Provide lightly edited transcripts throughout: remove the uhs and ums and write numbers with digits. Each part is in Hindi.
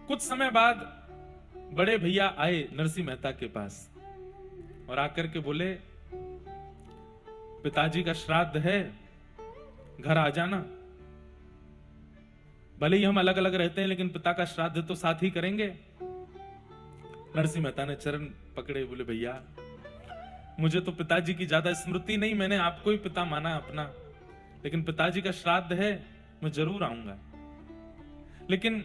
कुछ समय बाद बड़े भैया आए नरसिंह मेहता के पास और आकर के बोले, पिताजी का श्राद्ध है, घर आ जाना। भले ही हम अलग अलग रहते हैं लेकिन पिता का श्राद्ध तो साथ ही करेंगे। नरसिंह मेहता ने चरण पकड़े, बोले भैया मुझे तो पिताजी की ज्यादा स्मृति नहीं, मैंने आपको ही पिता माना अपना, लेकिन पिताजी का श्राद्ध है, मैं जरूर आऊंगा। लेकिन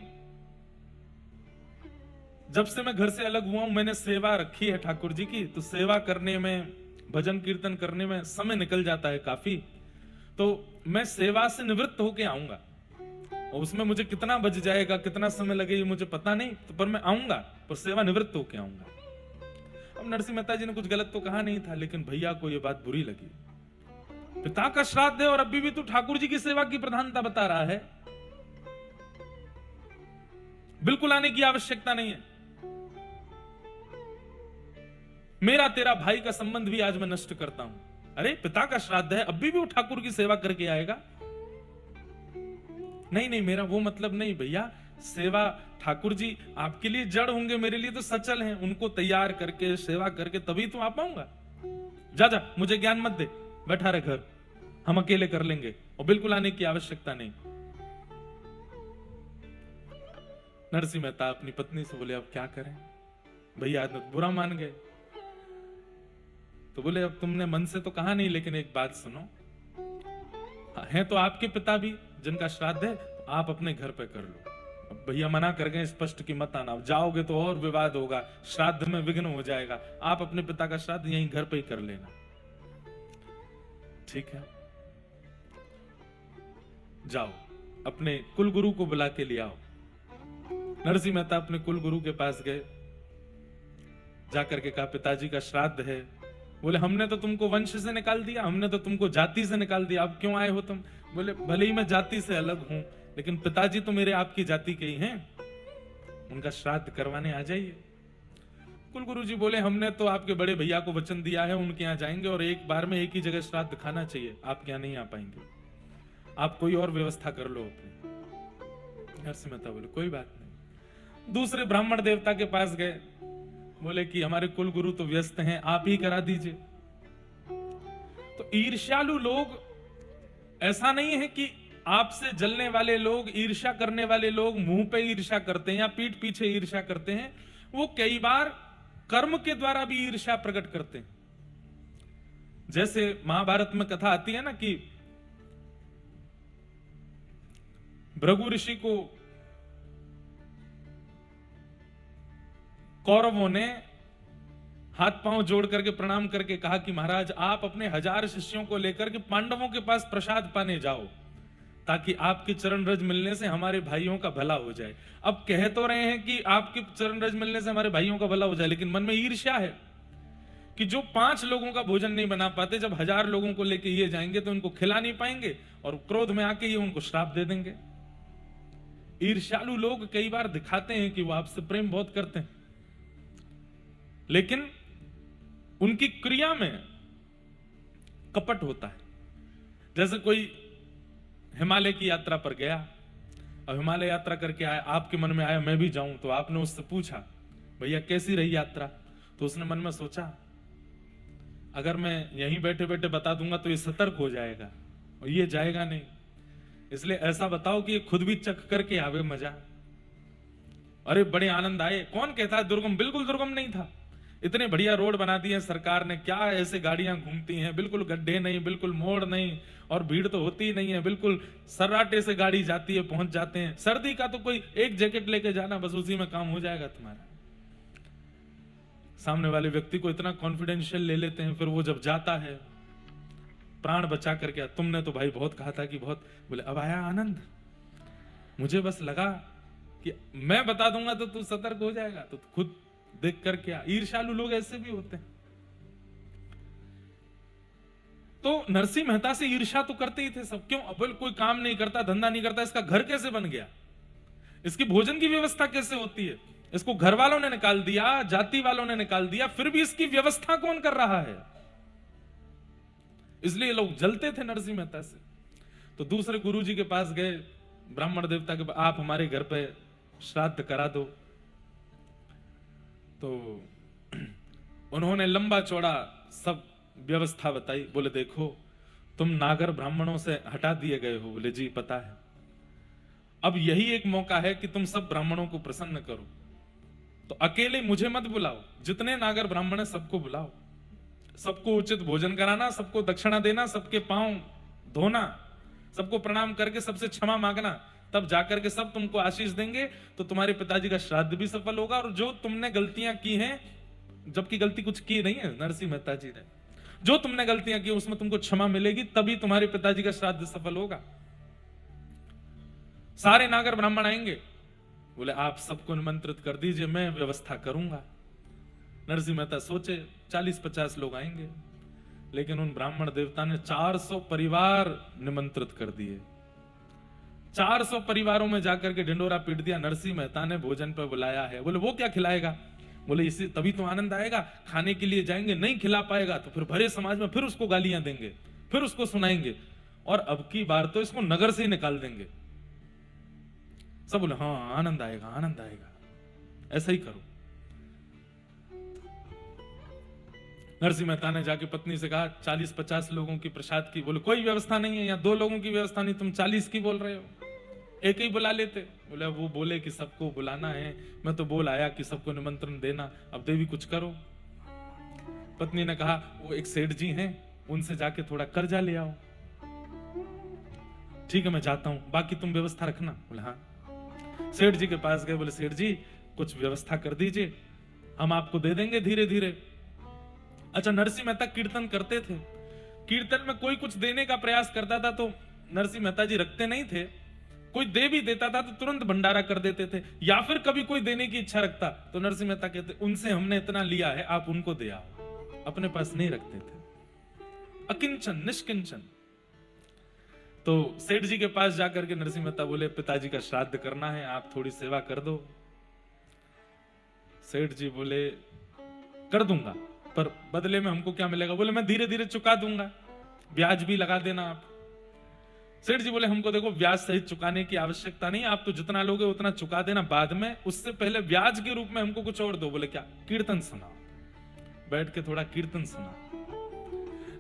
जब से मैं घर से अलग हुआ हूं, मैंने सेवा रखी है ठाकुर जी की, तो सेवा करने में, भजन कीर्तन करने में समय निकल जाता है काफी, तो मैं सेवा से निवृत्त होके आऊंगा। और उसमें मुझे कितना बच जाएगा, कितना समय लगेगा मुझे पता नहीं, तो पर मैं आऊंगा, पर सेवा निवृत्त होके आऊंगा। अब नरसिंह मेहता जी ने कुछ गलत तो कहा नहीं था, लेकिन भैया को यह बात बुरी लगी। पिता का श्राद्ध है और अभी भी तू ठाकुर जी की सेवा की प्रधानता बता रहा है, बिल्कुल आने की आवश्यकता नहीं है। मेरा तेरा भाई का संबंध भी आज मैं नष्ट करता हूं। अरे पिता का श्राद्ध है, अभी भी वो ठाकुर की सेवा करके आएगा। नहीं नहीं, मेरा वो मतलब नहीं भैया, सेवा ठाकुर जी आपके लिए जड़ होंगे, मेरे लिए तो सचल हैं, उनको तैयार करके सेवा करके तभी तो आ पाऊंगा। जा जा, मुझे ज्ञान मत दे, बैठा रहे घर, हम अकेले कर लेंगे, और बिल्कुल आने की आवश्यकता नहीं। नरसिंह मेहता अपनी पत्नी से बोले, अब क्या करें, भैया बुरा मान गए। तो बोले, अब तुमने मन से तो कहा नहीं, लेकिन एक बात सुनो, हैं तो आपके पिता भी जिनका श्राद्ध है, तो आप अपने घर पे कर लो। अब भैया मना कर गए स्पष्ट कि मत आना, जाओगे तो और विवाद होगा, श्राद्ध में विघ्न हो जाएगा, आप अपने पिता का श्राद्ध यहीं घर पे ही कर लेना। ठीक है, जाओ अपने कुल गुरु को बुला के ले आओ। नरसिंह मेहता अपने कुल गुरु के पास गए, जाकर के कहा, पिताजी का श्राद्ध है। बोले, हमने तो तुमको वंश से निकाल दिया, हमने तो तुमको जाति से निकाल दिया, अब क्यों आए हो तुम? बोले, भले ही मैं जाति से अलग हूं, लेकिन पिताजी तो मेरे आपकी जाति के ही हैं, उनका श्राद्ध करवाने आ जाइए। कुल गुरु जी बोले, हमने तो आपके बड़े भैया को वचन दिया है, उनके यहाँ जाएंगे और एक बार में एक ही जगह श्राद्ध खाना चाहिए, आपके यहाँ नहीं आ पाएंगे, आप कोई और व्यवस्था कर लो अपनी। नरसिंह मेहता बोले, कोई बात नहीं। दूसरे ब्राह्मण देवता के पास गए, बोले कि हमारे कुल गुरु तो व्यस्त हैं, आप ही करा दीजिए। तो ईर्ष्यालु लोग, ऐसा नहीं है कि आपसे जलने वाले लोग, ईर्ष्या करने वाले लोग मुंह पे ईर्ष्या करते हैं या पीठ पीछे ईर्ष्या करते हैं, वो कई बार कर्म के द्वारा भी ईर्ष्या प्रकट करते हैं। जैसे महाभारत में कथा आती है ना कि भृगु ऋषि को कौरवों ने हाथ पांव जोड़ करके प्रणाम करके कहा कि महाराज आप अपने 1000 शिष्यों को लेकर के पांडवों के पास प्रसाद पाने जाओ, ताकि आपके चरण रज मिलने से हमारे भाइयों का भला हो जाए। अब कह तो रहे हैं कि आपके चरण रज मिलने से हमारे भाइयों का भला हो जाए, लेकिन मन में ईर्ष्या है कि जो 5 लोगों का भोजन नहीं बना पाते, जब 1000 लोगों को लेके ये जाएंगे तो उनको खिला नहीं पाएंगे, और क्रोध में आके ये उनको श्राप दे देंगे। ईर्ष्यालु लोग कई बार दिखाते हैं कि वो आपसे प्रेम बहुत करते हैं, लेकिन उनकी क्रिया में कपट होता है। जैसे कोई हिमालय की यात्रा पर गया, अब हिमालय यात्रा करके आया, आपके मन में आया मैं भी जाऊं, तो आपने उससे पूछा, भैया कैसी रही यात्रा? तो उसने मन में सोचा, अगर मैं यहीं बैठे बैठे बता दूंगा तो ये सतर्क हो जाएगा और ये जाएगा नहीं, इसलिए ऐसा बताओ कि ये खुद भी चख करके आवे मजा। अरे बड़े आनंद आए। कौन कहता है दुर्गम? बिल्कुल दुर्गम नहीं था, इतने बढ़िया रोड बना दिए सरकार ने, क्या ऐसे गाड़ियां घूमती हैं, बिल्कुल गड्ढे नहीं, बिल्कुल मोड़ नहीं, और भीड़ तो होती ही नहीं है, बिल्कुल सर्राटे से गाड़ी जाती है, पहुंच जाते हैं। सर्दी का तो कोई एक जैकेट लेके जाना, बस उसी में काम हो जाएगा तुम्हारा। सामने वाले व्यक्ति को इतना कॉन्फिडेंशियल ले लेते हैं, फिर वो जब जाता है प्राण बचा करके, तुमने तो भाई बहुत कहा था कि बहुत, बोले अब आया आनंद, मुझे बस लगा कि मैं बता दूंगा तो तू सतर्क हो जाएगा, तो खुद देख कर क्या। ईर्ष्यालु लोग ऐसे भी होते हैं। तो नरसिंह मेहता से ईर्ष्या तो करते ही थे सब। क्यों? अब कोई काम नहीं करता, धंधा नहीं करता, इसका घर कैसे बन गया, इसकी भोजन की व्यवस्था कैसे होती है, इसको घर वालों ने निकाल दिया, जाति वालों ने निकाल दिया, फिर भी इसकी व्यवस्था कौन कर रहा है? इसलिए लोग जलते थे नरसिंह मेहता से। तो दूसरे गुरुजी के पास गए, ब्राह्मण देवता के पास, आप हमारे घर पे श्राद्ध करा दो। तो उन्होंने लंबा चौड़ा सब व्यवस्था बताई। बोले देखो तुम नागर ब्राह्मणों से हटा दिए गए हो। बोले जी पता है। अब यही एक मौका है कि तुम सब ब्राह्मणों को प्रसन्न करो। तो अकेले मुझे मत बुलाओ, जितने नागर ब्राह्मण है सबको बुलाओ, सबको उचित भोजन कराना, सबको दक्षिणा देना, सबके पांव धोना, सबको प्रणाम करके सबसे क्षमा मांगना, तब जाकर के सब तुमको आशीष देंगे। तो तुम्हारे पिताजी का श्राद्ध भी सफल होगा। और जो तुमने गलतियां की हैं, जबकि गलती कुछ की नहीं है नरसिंह मेहता जी ने, जो तुमने गलतियां की उसमें तुमको क्षमा मिलेगी, तभी तुम्हारे पिताजी का श्राद्ध सफल होगा। सारे नागर ब्राह्मण आएंगे। बोले आप सबको निमंत्रित कर दीजिए, मैं व्यवस्था करूंगा। नरसिंह मेहता सोचे 40-50 लोग आएंगे, लेकिन उन ब्राह्मण देवता ने 400 परिवार निमंत्रित कर दिए। 400 परिवारों में जाकर के ढिंडोरा पीट दिया। नरसिंह मेहता ने भोजन पर बुलाया है। बोले वो क्या खिलाएगा? बोले इसी तभी तो आनंद आएगा। खाने के लिए जाएंगे, नहीं खिला पाएगा तो फिर भरे समाज में फिर उसको गालियां देंगे, फिर उसको सुनाएंगे, और अब की बार तो इसको नगर से ही निकाल देंगे। सब बोले हाँ आनंद आएगा, आनंद आएगा, ऐसा ही करो। नरसिंह मेहता ने जाके पत्नी से कहा 40-50 लोगों की प्रसाद की। बोले कोई व्यवस्था नहीं है यहाँ, 2 लोगों की व्यवस्था नहीं, तुम 40 की बोल रहे हो, एक ही बुला लेते। बोले वो बोले कि सबको बुलाना है, मैं तो बोल आया कि सबको निमंत्रण देना, अब देवी कुछ करो। पत्नी ने कहा वो एक सेठ जी हैं, उनसे जाके थोड़ा कर्जा ले आओ। ठीक है मैं जाता हूं, बाकी तुम व्यवस्था रखना। बोले हाँ। सेठ जी के पास गए। बोले सेठ जी कुछ व्यवस्था कर दीजिए, हम आपको दे देंगे धीरे धीरे। अच्छा नरसिंह मेहता कीर्तन करते थे, कीर्तन में कोई कुछ देने का प्रयास करता था तो नरसिंह मेहता जी रखते नहीं थे। कोई दे भी देता था तो तुरंत भंडारा कर देते थे, या फिर कभी कोई देने की इच्छा रखता तो नरसिंह मेहता कहते उनसे हमने इतना लिया है, आप उनको दे आओ। अपने पास नहीं रखते थे, अकिंचन निष्किंचन। तो सेठ जी के पास जाकर के नरसिंह मेहता बोले पिताजी का श्राद्ध करना है, आप थोड़ी सेवा कर दो। सेठ जी बोले कर दूंगा, पर बदले में हमको क्या मिलेगा? बोले मैं धीरे धीरे चुका दूंगा, ब्याज भी लगा देना आप। सेठ जी बोले हमको देखो ब्याज सहित चुकाने की आवश्यकता नहीं, आप तो जितना लोगे उतना चुका देना बाद में, उससे पहले ब्याज के रूप में हमको कुछ और दो। बोले क्या? कीर्तन सुना, बैठ के थोड़ा कीर्तन सुना।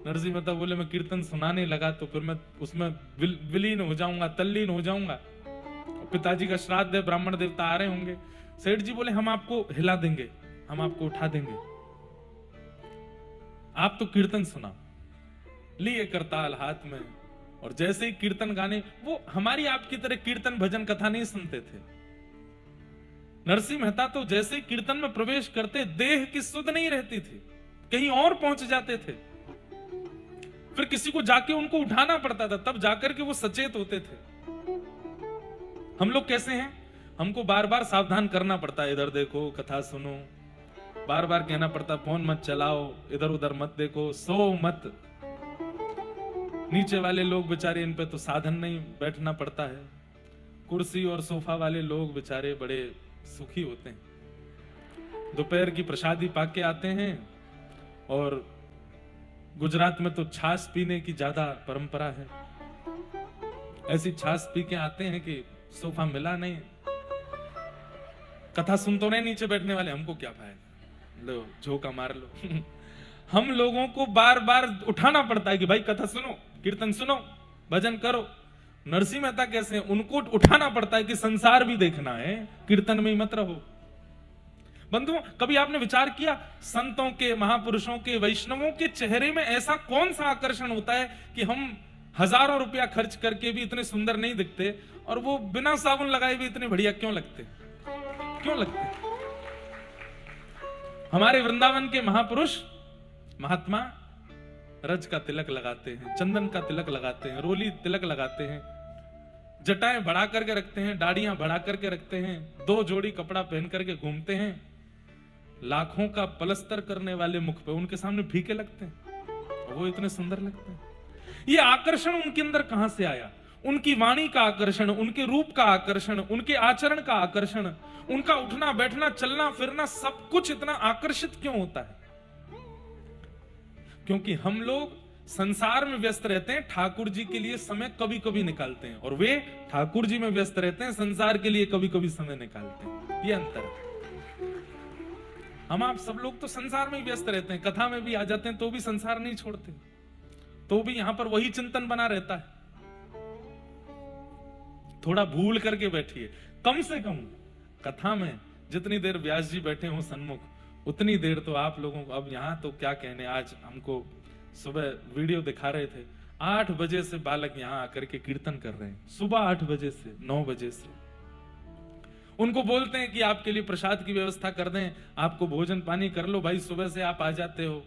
नरसिंह मेहता बोले मैं कीर्तन सुनाने लगा तो फिर मैं उसमें विलीन हो जाऊंगा, तल्लीन हो जाऊंगा। पिताजी का श्राद्ध है, ब्राह्मण देवता आ रहे होंगे। सेठ जी बोले हम आपको हिला देंगे, हम आपको उठा देंगे, आप तो कीर्तन सुना। लिए करताल हाथ में, और जैसे ही कीर्तन गाने, वो हमारी आपकी तरह कीर्तन भजन कथा नहीं सुनते थे। नरसिंह मेहता तो जैसे ही कीर्तन में प्रवेश करते देह की सुध नहीं रहती थी, कहीं और पहुंच जाते थे। फिर किसी को जाके उनको उठाना पड़ता था, तब जाकर के वो सचेत होते थे। हम लोग कैसे हैं? हमको बार बार सावधान करना पड़ता है, इधर देखो, कथा सुनो, बार बार कहना पड़ता फोन मत चलाओ, इधर उधर मत देखो, सो मत। नीचे वाले लोग बेचारे, इन पे तो साधन नहीं, बैठना पड़ता है। कुर्सी और सोफा वाले लोग बेचारे बड़े सुखी होते हैं, दोपहर की प्रसादी पाके आते हैं। और गुजरात में तो छाछ पीने की ज्यादा परंपरा है, ऐसी छाछ पी के आते हैं कि सोफा मिला नहीं। कथा सुन तो नहीं नीचे बैठने वाले, हमको क्या फायदा, लो झोंका मार लो। हम लोगों को बार बार उठाना पड़ता है कि भाई कथा सुनो, कीर्तन सुनो, भजन करो। नरसिंह मेहता कैसे हैं? उनको उठाना पड़ता है कि संसार भी देखना है, कीर्तन में ही मत रहो। बंधुओं कभी आपने विचार किया, संतों के, महापुरुषों के, वैष्णवों के चेहरे में ऐसा कौन सा आकर्षण होता है कि हम हजारों रुपया खर्च करके भी इतने सुंदर नहीं दिखते, और वो बिना साबुन लगाए भी इतने बढ़िया क्यों लगते? क्यों लगते? हमारे वृंदावन के महापुरुष महात्मा रज का तिलक लगाते हैं, चंदन का तिलक लगाते हैं, रोली तिलक लगाते हैं, जटाएं बढ़ा करके रखते हैं, दाढ़ियां बढ़ा करके रखते हैं, 2 जोड़ी कपड़ा पहन करके घूमते हैं। लाखों का पलस्तर करने वाले मुख पे उनके सामने फीके लगते हैं, वो इतने सुंदर लगते हैं। ये आकर्षण उनके अंदर कहां से आया? उनकी वाणी का आकर्षण, उनके रूप का आकर्षण, उनके आचरण का आकर्षण, उनका उठना बैठना चलना फिरना सब कुछ इतना आकर्षित क्यों होता है? क्योंकि हम लोग संसार में व्यस्त रहते हैं, ठाकुर जी के लिए समय कभी कभी निकालते हैं, और वे ठाकुर जी में व्यस्त रहते हैं, संसार के लिए कभी कभी समय निकालते हैं। ये अंतर है। हम आप सब लोग तो संसार में ही व्यस्त रहते हैं, कथा में भी आ जाते हैं तो भी संसार नहीं छोड़ते, तो भी यहां पर वही चिंतन बना रहता है। थोड़ा भूल करके बैठिए, कम से कम कथा में जितनी देर व्यास जी बैठे हो सन्मुख, उतनी देर तो आप लोगों को, अब यहां तो क्या कहने, आज हमको सुबह वीडियो दिखा रहे थे, 8 बजे से बालक यहां आकर के कीर्तन कर रहे हैं, सुबह 8 बजे से 9 बजे से। उनको बोलते हैं कि आपके लिए प्रसाद की व्यवस्था कर दें, आपको भोजन पानी कर लो भाई, सुबह से आप आ जाते हो।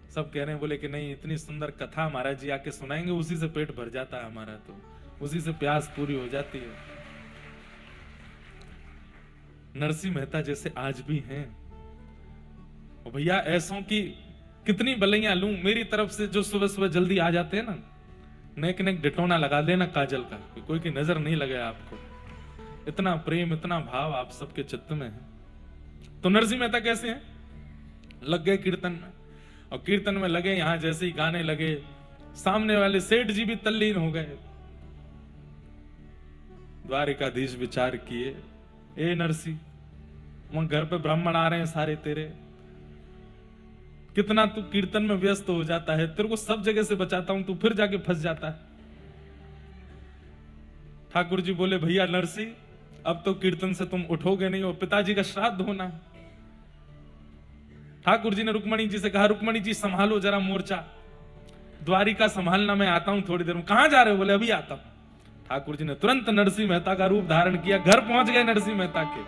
सब कह रहे हैं, बोले कि नहीं, इतनी सुंदर कथा महाराज जी आके सुनाएंगे, उसी से पेट भर जाता है हमारा, तो उसी से प्यास पूरी हो जाती है। नरसिंह मेहता जैसे आज भी हैं। और भैया ऐसों की कितनी बलैया लूं, मेरी तरफ से जो सुबह सुबह जल्दी आ जाते हैं ना, नेक नेक डिटोना लगा देना काजल का, कोई की नजर नहीं लगे आपको। इतना प्रेम, इतना भाव आप सबके चित्त में है। तो नरसिंह मेहता कैसे हैं? लग गए कीर्तन में, और कीर्तन में लगे, यहां जैसे ही गाने लगे, सामने वाले सेठ जी भी तल्लीन हो गए। द्वारिकाधीश विचार किए, ए नरसिंह, वहां घर पे ब्राह्मण आ रहे हैं सारे तेरे, कितना तू कीर्तन में व्यस्त हो जाता है, तेरे को सब जगह से बचाता हूं, तू फिर जाके फंस जाता है। ठाकुर जी बोले, भैया नरसिंह, अब तो कीर्तन से तुम उठोगे नहीं, और पिताजी का श्राद्ध होना है। ठाकुर जी ने रुक्मणी जी से कहा, रुक्मणी जी संभालो जरा मोर्चा, द्वारिका संभालना, मैं आता हूं थोड़ी देर में। कहां जा रहे हो? बोले अभी आता हूं। ठाकुर जी ने तुरंत नरसिंह मेहता का रूप धारण किया, घर पहुंच गए नरसिंह मेहता के,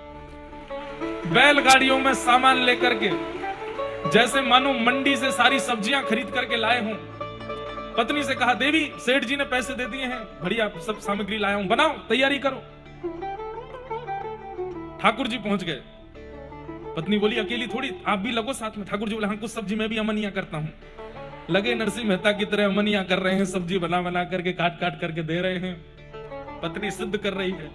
बैलगाड़ियों में सामान लेकर के, जैसे मानो मंडी से सारी सब्जियां खरीद करके लाए हों। पत्नी से कहा, देवी सेठ जी ने पैसे दे दिए हैं, बढ़िया सब सामग्री लाया हूं, बनाओ, तैयारी करो। ठाकुर जी पहुंच गए। पत्नी बोली, अकेली थोड़ी, आप भी लगो साथ में। ठाकुर जी बोले, हाँ कुछ सब्जी मैं भी अमनिया करता हूं। लगे नरसिंह मेहता की तरह अमनिया कर रहे हैं, सब्जी बना बना करके, काट काट करके दे रहे हैं। पत्नी सिद्ध कर रही है,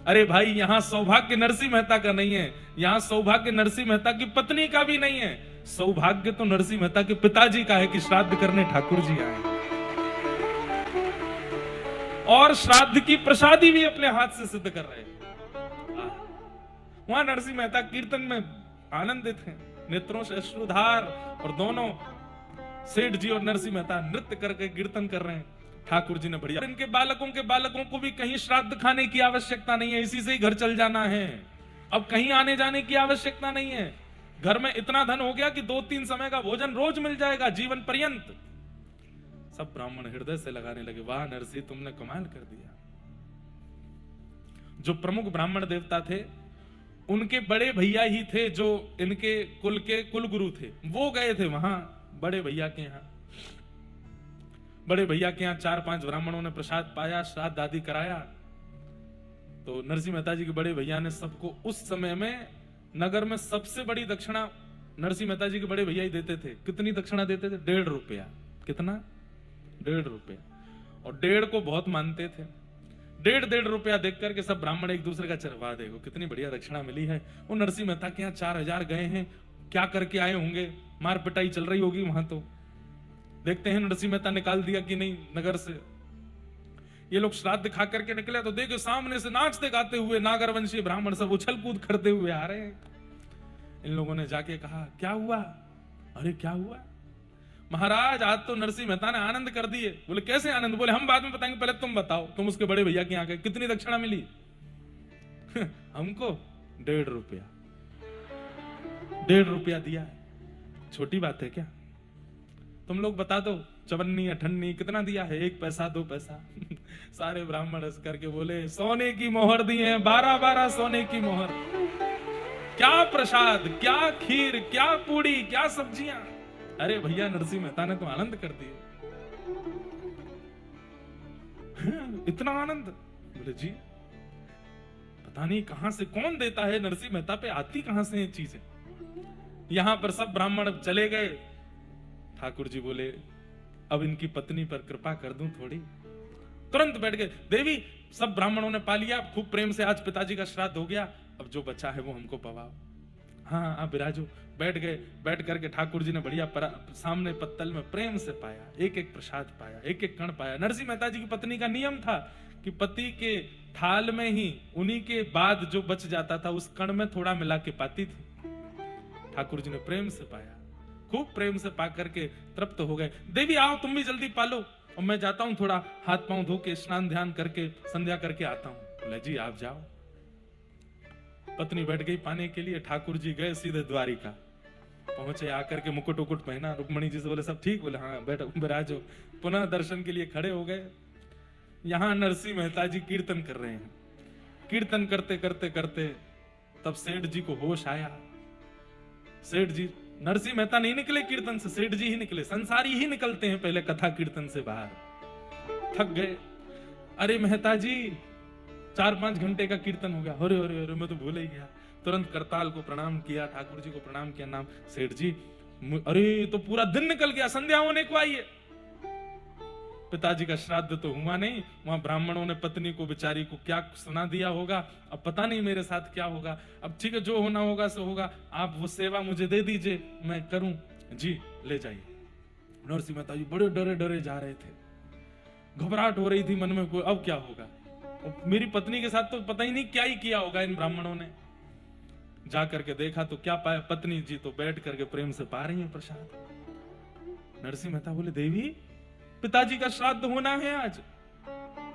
अरे भाई यहां सौभाग्य नरसिंह मेहता का नहीं है, यहां सौभाग्य नरसिंह मेहता की पत्नी का भी नहीं है, सौभाग्य तो नरसिंह मेहता के पिताजी का है कि श्राद्ध करने ठाकुर जी आए, और श्राद्ध की प्रसादी भी अपने हाथ से सिद्ध कर रहे हैं। वहां नरसिंह मेहता कीर्तन में आनंदित हैं, नेत्रों से अश्रुधार, और दोनों सेठ जी और नरसिंह मेहता नृत्य करके कीर्तन कर रहे हैं। ठाकुर जी ने बढ़िया, इनके बालकों को भी कहीं श्राद्ध खाने की आवश्यकता नहीं है, इसी से ही घर चल जाना है, अब कहीं आने जाने की आवश्यकता नहीं है। घर में इतना धन हो गया कि 2-3 समय का भोजन रोज मिल जाएगा जीवन पर्यंत। सब ब्राह्मण हृदय से लगाने लगे, वाह नरसिंह तुमने कमाल कर दिया। जो प्रमुख ब्राह्मण देवता थे, उनके बड़े भैया ही थे जो इनके कुल के कुल गुरु थे, वो गए थे वहां बड़े भैया के यहाँ। बड़े भैया के यहाँ 4-5 ब्राह्मणों ने प्रसाद पाया, श्राद्ध आदि कराया। तो नरसिंह मेहता जी के बड़े भैया ने सबको, उस समय में नगर में सबसे बड़ी दक्षिणा नरसिंह मेहता जी के बड़े भैया ही देते थे। कितनी दक्षिणा देते थे? 1.5 रुपया। कितना? 1.5 रुपया। और 1.5 को बहुत मानते थे। 1.5 रुपया देख करके सब ब्राह्मण एक दूसरे का चरवा, देखो कितनी बढ़िया दक्षिणा मिली है। वो नरसिंह मेहता के यहाँ 4000 गए हैं, क्या करके आए होंगे, मार पिटाई चल रही होगी वहां। तो देखते हैं नरसिंह मेहता निकाल दिया कि नहीं नगर से। ये लोग श्राद्ध खा करके निकले तो देखो सामने से नाचते गाते हुए नागरवंशी ब्राह्मण सब उछल कूद करते हुए आ रहे हैं। इन लोगों ने जाके कहा, क्या हुआ? अरे क्या हुआ महाराज, आज तो नरसिंह मेहता ने आनंद कर दिए। बोले कैसे आनंद? बोले हम बाद में बताएंगे, पहले तुम बताओ, तुम उसके बड़े भैया के यहाँ गए, कितनी दक्षिणा मिली? हमको 1.5 रुपया। 1.5 रुपया दिया है, छोटी बात है क्या? तुम लोग बता दो, 54 58 कितना दिया है? 1 पैसा 2 पैसा। सारे ब्राह्मण हंस करके बोले, सोने की मोहर दी है, 12-12 सोने की मोहर। क्या प्रसाद, क्या खीर, क्या पूड़ी, क्या सब्जियां। अरे भैया नरसिंह मेहता ने तो आनंद कर दिए। इतना आनंद? बोले जी पता नहीं कहां से कौन देता है, नरसिंह मेहता पे आती कहां से ये चीजें। यहां पर सब ब्राह्मण चले गए। ठाकुर जी बोले, अब इनकी पत्नी पर कृपा कर दूं थोड़ी। तुरंत बैठ गए। देवी सब ब्राह्मणों ने पा लिया, खूब प्रेम से आज पिताजी का श्राद्ध हो गया, अब जो बचा है वो हमको पवाओ। हाँ आप विराजो। बैठ गए। बैठ करके ठाकुर जी ने बढ़िया सामने पत्तल में प्रेम से पाया, एक एक प्रसाद पाया, एक एक कण पाया। नरसिंह मेहता जी की पत्नी का नियम था कि पति के थाल में ही उन्हीं के बाद जो बच जाता था उस कण में थोड़ा मिला के पाती थी। ठाकुर जी ने प्रेम से पाया, खूब प्रेम से पा करके तृप्त हो गए। देवी आओ तुम भी जल्दी पालो, और मैं जाता हूं थोड़ा हाथ पांव धो के स्नान ध्यान करके संध्या करके आता हूं। ले जी आप जाओ। पत्नी बैठ गई पाने के लिए। ठाकुर जी गए सीधे द्वारिका। पहुंचे, आकर के मुकुट उकुट पहना, रुक्मणी जी से बोले सब ठीक? बोले हाँ बैठो विराजो। पुनः दर्शन के लिए खड़े हो गए। यहां नरसिंह मेहता जी कीर्तन कर रहे हैं। कीर्तन करते करते करते तब सेठ जी को होश आया। सेठ जी, नरसिंह मेहता नहीं निकले कीर्तन से, सेठ जी ही निकले। संसारी ही निकलते हैं पहले कथा कीर्तन से बाहर। थक गए। अरे मेहता जी 4-5 घंटे का कीर्तन हो गया। अरे अरे अरे मैं तो भूल ही गया। तुरंत करताल को प्रणाम किया, ठाकुर जी को प्रणाम किया। नाम सेठ जी, अरे तो पूरा दिन निकल गया, संध्या होने को आई है। पिताजी का श्राद्ध तो हुआ नहीं, वहां ब्राह्मणों ने पत्नी को बेचारी को क्या सुना दिया होगा, अब पता नहीं मेरे साथ क्या होगा। अब ठीक है जो होना होगा सो होगा, आप वो सेवा मुझे दे दीजिए, मैं करूं। जी ले जाइए। नरसिंह मेहता जी बड़े डरे डरे जा रहे थे, घबराहट हो रही थी मन में, कोई अब क्या होगा। मेरी पत्नी के साथ तो पता ही नहीं क्या ही किया होगा इन ब्राह्मणों ने। जा करके देखा तो क्या पाया, पत्नी जी तो बैठ करके प्रेम से पा रही है प्रसाद। नरसिंह मेहता बोले देवी पिताजी का श्राद्ध होना है आज,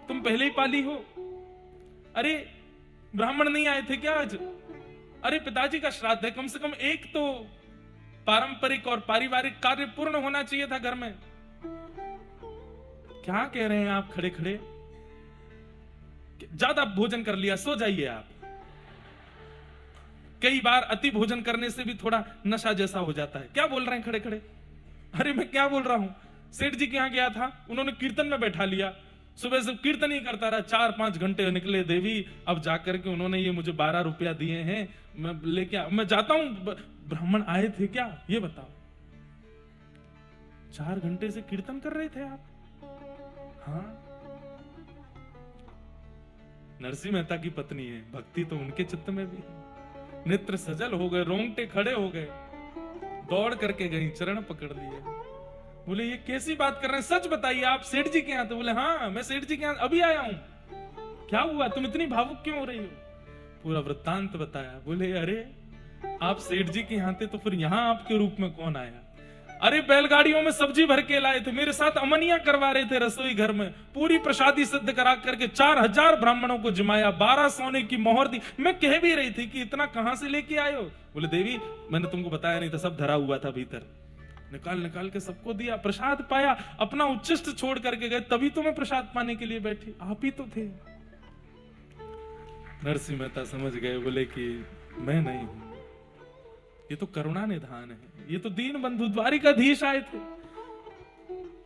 तुम पहले ही पाली हो। अरे ब्राह्मण नहीं आए थे क्या आज? अरे पिताजी का श्राद्ध है, कम से कम एक तो पारंपरिक और पारिवारिक कार्य पूर्ण होना चाहिए था घर में। क्या कह रहे हैं आप खड़े खड़े? ज्यादा भोजन कर लिया, सो जाइए आप। कई बार अति भोजन करने से भी थोड़ा नशा जैसा हो जाता है। क्या बोल रहे हैं खड़े खड़े? अरे मैं क्या बोल रहा हूं, सेठ जी के यहां गया था, उन्होंने कीर्तन में बैठा लिया, सुबह से कीर्तन ही करता रहा, 4-5 घंटे निकले देवी। अब जाकर के उन्होंने ये मुझे 12 रुपया दिए हैं, मैं लेके मैं जाता हूं। ब्राह्मण आए थे क्या ये बताओ? 4 घंटे से कीर्तन कर रहे थे आप? हाँ। नरसिंह मेहता की पत्नी है, भक्ति तो उनके चित्त में भी है। नेत्र सजल हो गए, रोंगटे खड़े हो गए, दौड़ करके गई, चरण पकड़ लिए। बोले ये कैसी बात कर रहे हैं, सच बताइए आप सेठ जी के यहाँ? तो बोले हाँ मैं सेठ जी के यहाँ अभी आया हूं। क्या हुआ, तुम इतनी भावुक क्यों हो रही हो? पूरा वृत्तांत बताया। बोले अरे आप सेठ जी के यहाँ थे तो फिर यहाँ आपके रूप में कौन आया? अरे बैलगाड़ियों में सब्जी भर के लाए थे, मेरे साथ अमनिया करवा रहे थे रसोई घर में, पूरी प्रसादी सिद्ध करा करके 4000 ब्राह्मणों को जिमाया, 12 सोने की मोहर दी। मैं कह भी रही थी कि इतना कहां से लेके आए हो? बोले देवी मैंने तुमको बताया नहीं था, सब धरा हुआ था भीतर, निकाल निकाल के सबको दिया, प्रसाद पाया, अपना उच्चिष्ट छोड़ करके गए, तभी तो मैं प्रसाद पाने के लिए बैठी, आप ही तो थे। नरसिंह मेहता समझ गए, बोले कि मैं नहीं हूं, ये तो करुणा निधान है, ये तो दीन बंधु द्वारिकाधीश आए थे।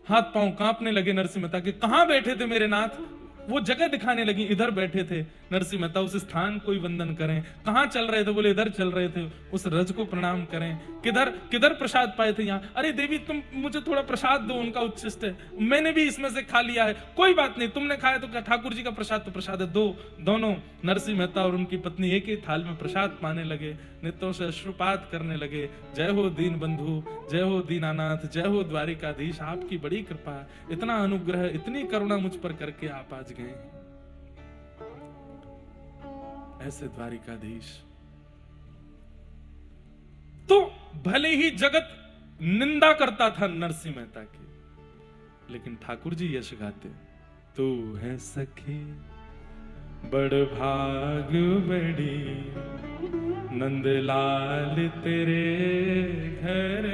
हाथ पांव कांपने लगे नरसिंह मेहता के, कहां बैठे थे मेरे नाथ? वो जगह दिखाने लगी, इधर बैठे थे। नरसिंह मेहता उस स्थान को ही वंदन करें। कहां चल रहे थे? बोले इधर चल रहे थे। उस रज को प्रणाम करें। किधर किधर प्रसाद पाए थे? यहाँ। अरे देवी तुम मुझे थोड़ा प्रसाद दो, उनका उच्छिष्ट है, मैंने भी इसमें से खा लिया है। कोई बात नहीं, तुमने खाया तो ठाकुर जी का प्रसाद तो प्रसाद है, दो। दोनों नरसिंह मेहता और उनकी पत्नी एक ही थाल में प्रसाद पाने लगे, नेत्रों से अश्रुपात करने लगे। जय हो दीन बंधु, जय हो दीनानाथ, जय हो द्वारिकाधीश, आपकी बड़ी कृपा, इतना अनुग्रह, इतनी करुणा मुझ पर करके आप आज गए। ऐसे द्वारिकाधीश तो भले ही जगत निंदा करता था नरसिंह मेहता की, लेकिन ठाकुर जी यश गाते, तू है सखी बड़ भाग बड़ी, नंदलाल तेरे घर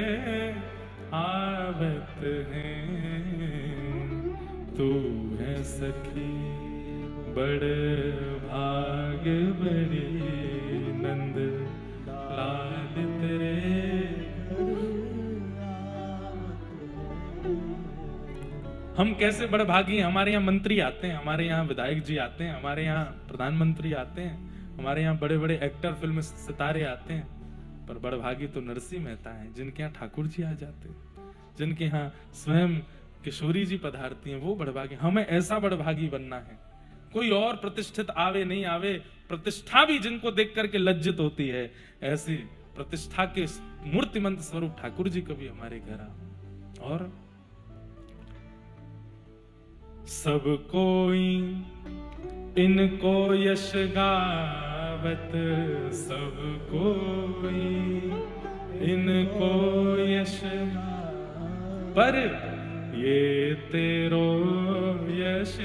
आवत हैं, तू है सखी बड़ भाग बड़ी, नंद लाल तेरे। हम कैसे बड़ भागी, हमारे यहाँ मंत्री आते हैं, हमारे यहाँ विधायक जी आते हैं, हमारे यहाँ प्रधानमंत्री आते हैं, हमारे यहाँ बड़े बड़े एक्टर फिल्म सितारे आते हैं, पर बड़ भागी तो नरसिंह मेहता हैं, जिनके यहाँ ठाकुर जी आ जाते हैं, जिनके यहाँ स्वयं किशोरी जी पधारती हैं, वो बड़ भागी। हमें ऐसा बड़ भागी बनना है। कोई और प्रतिष्ठित आवे नहीं आवे, प्रतिष्ठा भी जिनको देख करके लज्जित होती है, ऐसी प्रतिष्ठा के मूर्तिमंत स्वरूप ठाकुर जी कभी हमारे घर आओ। और सब कोई इनको यश गावत, सब कोई इनको यश, पर ये तेरो यश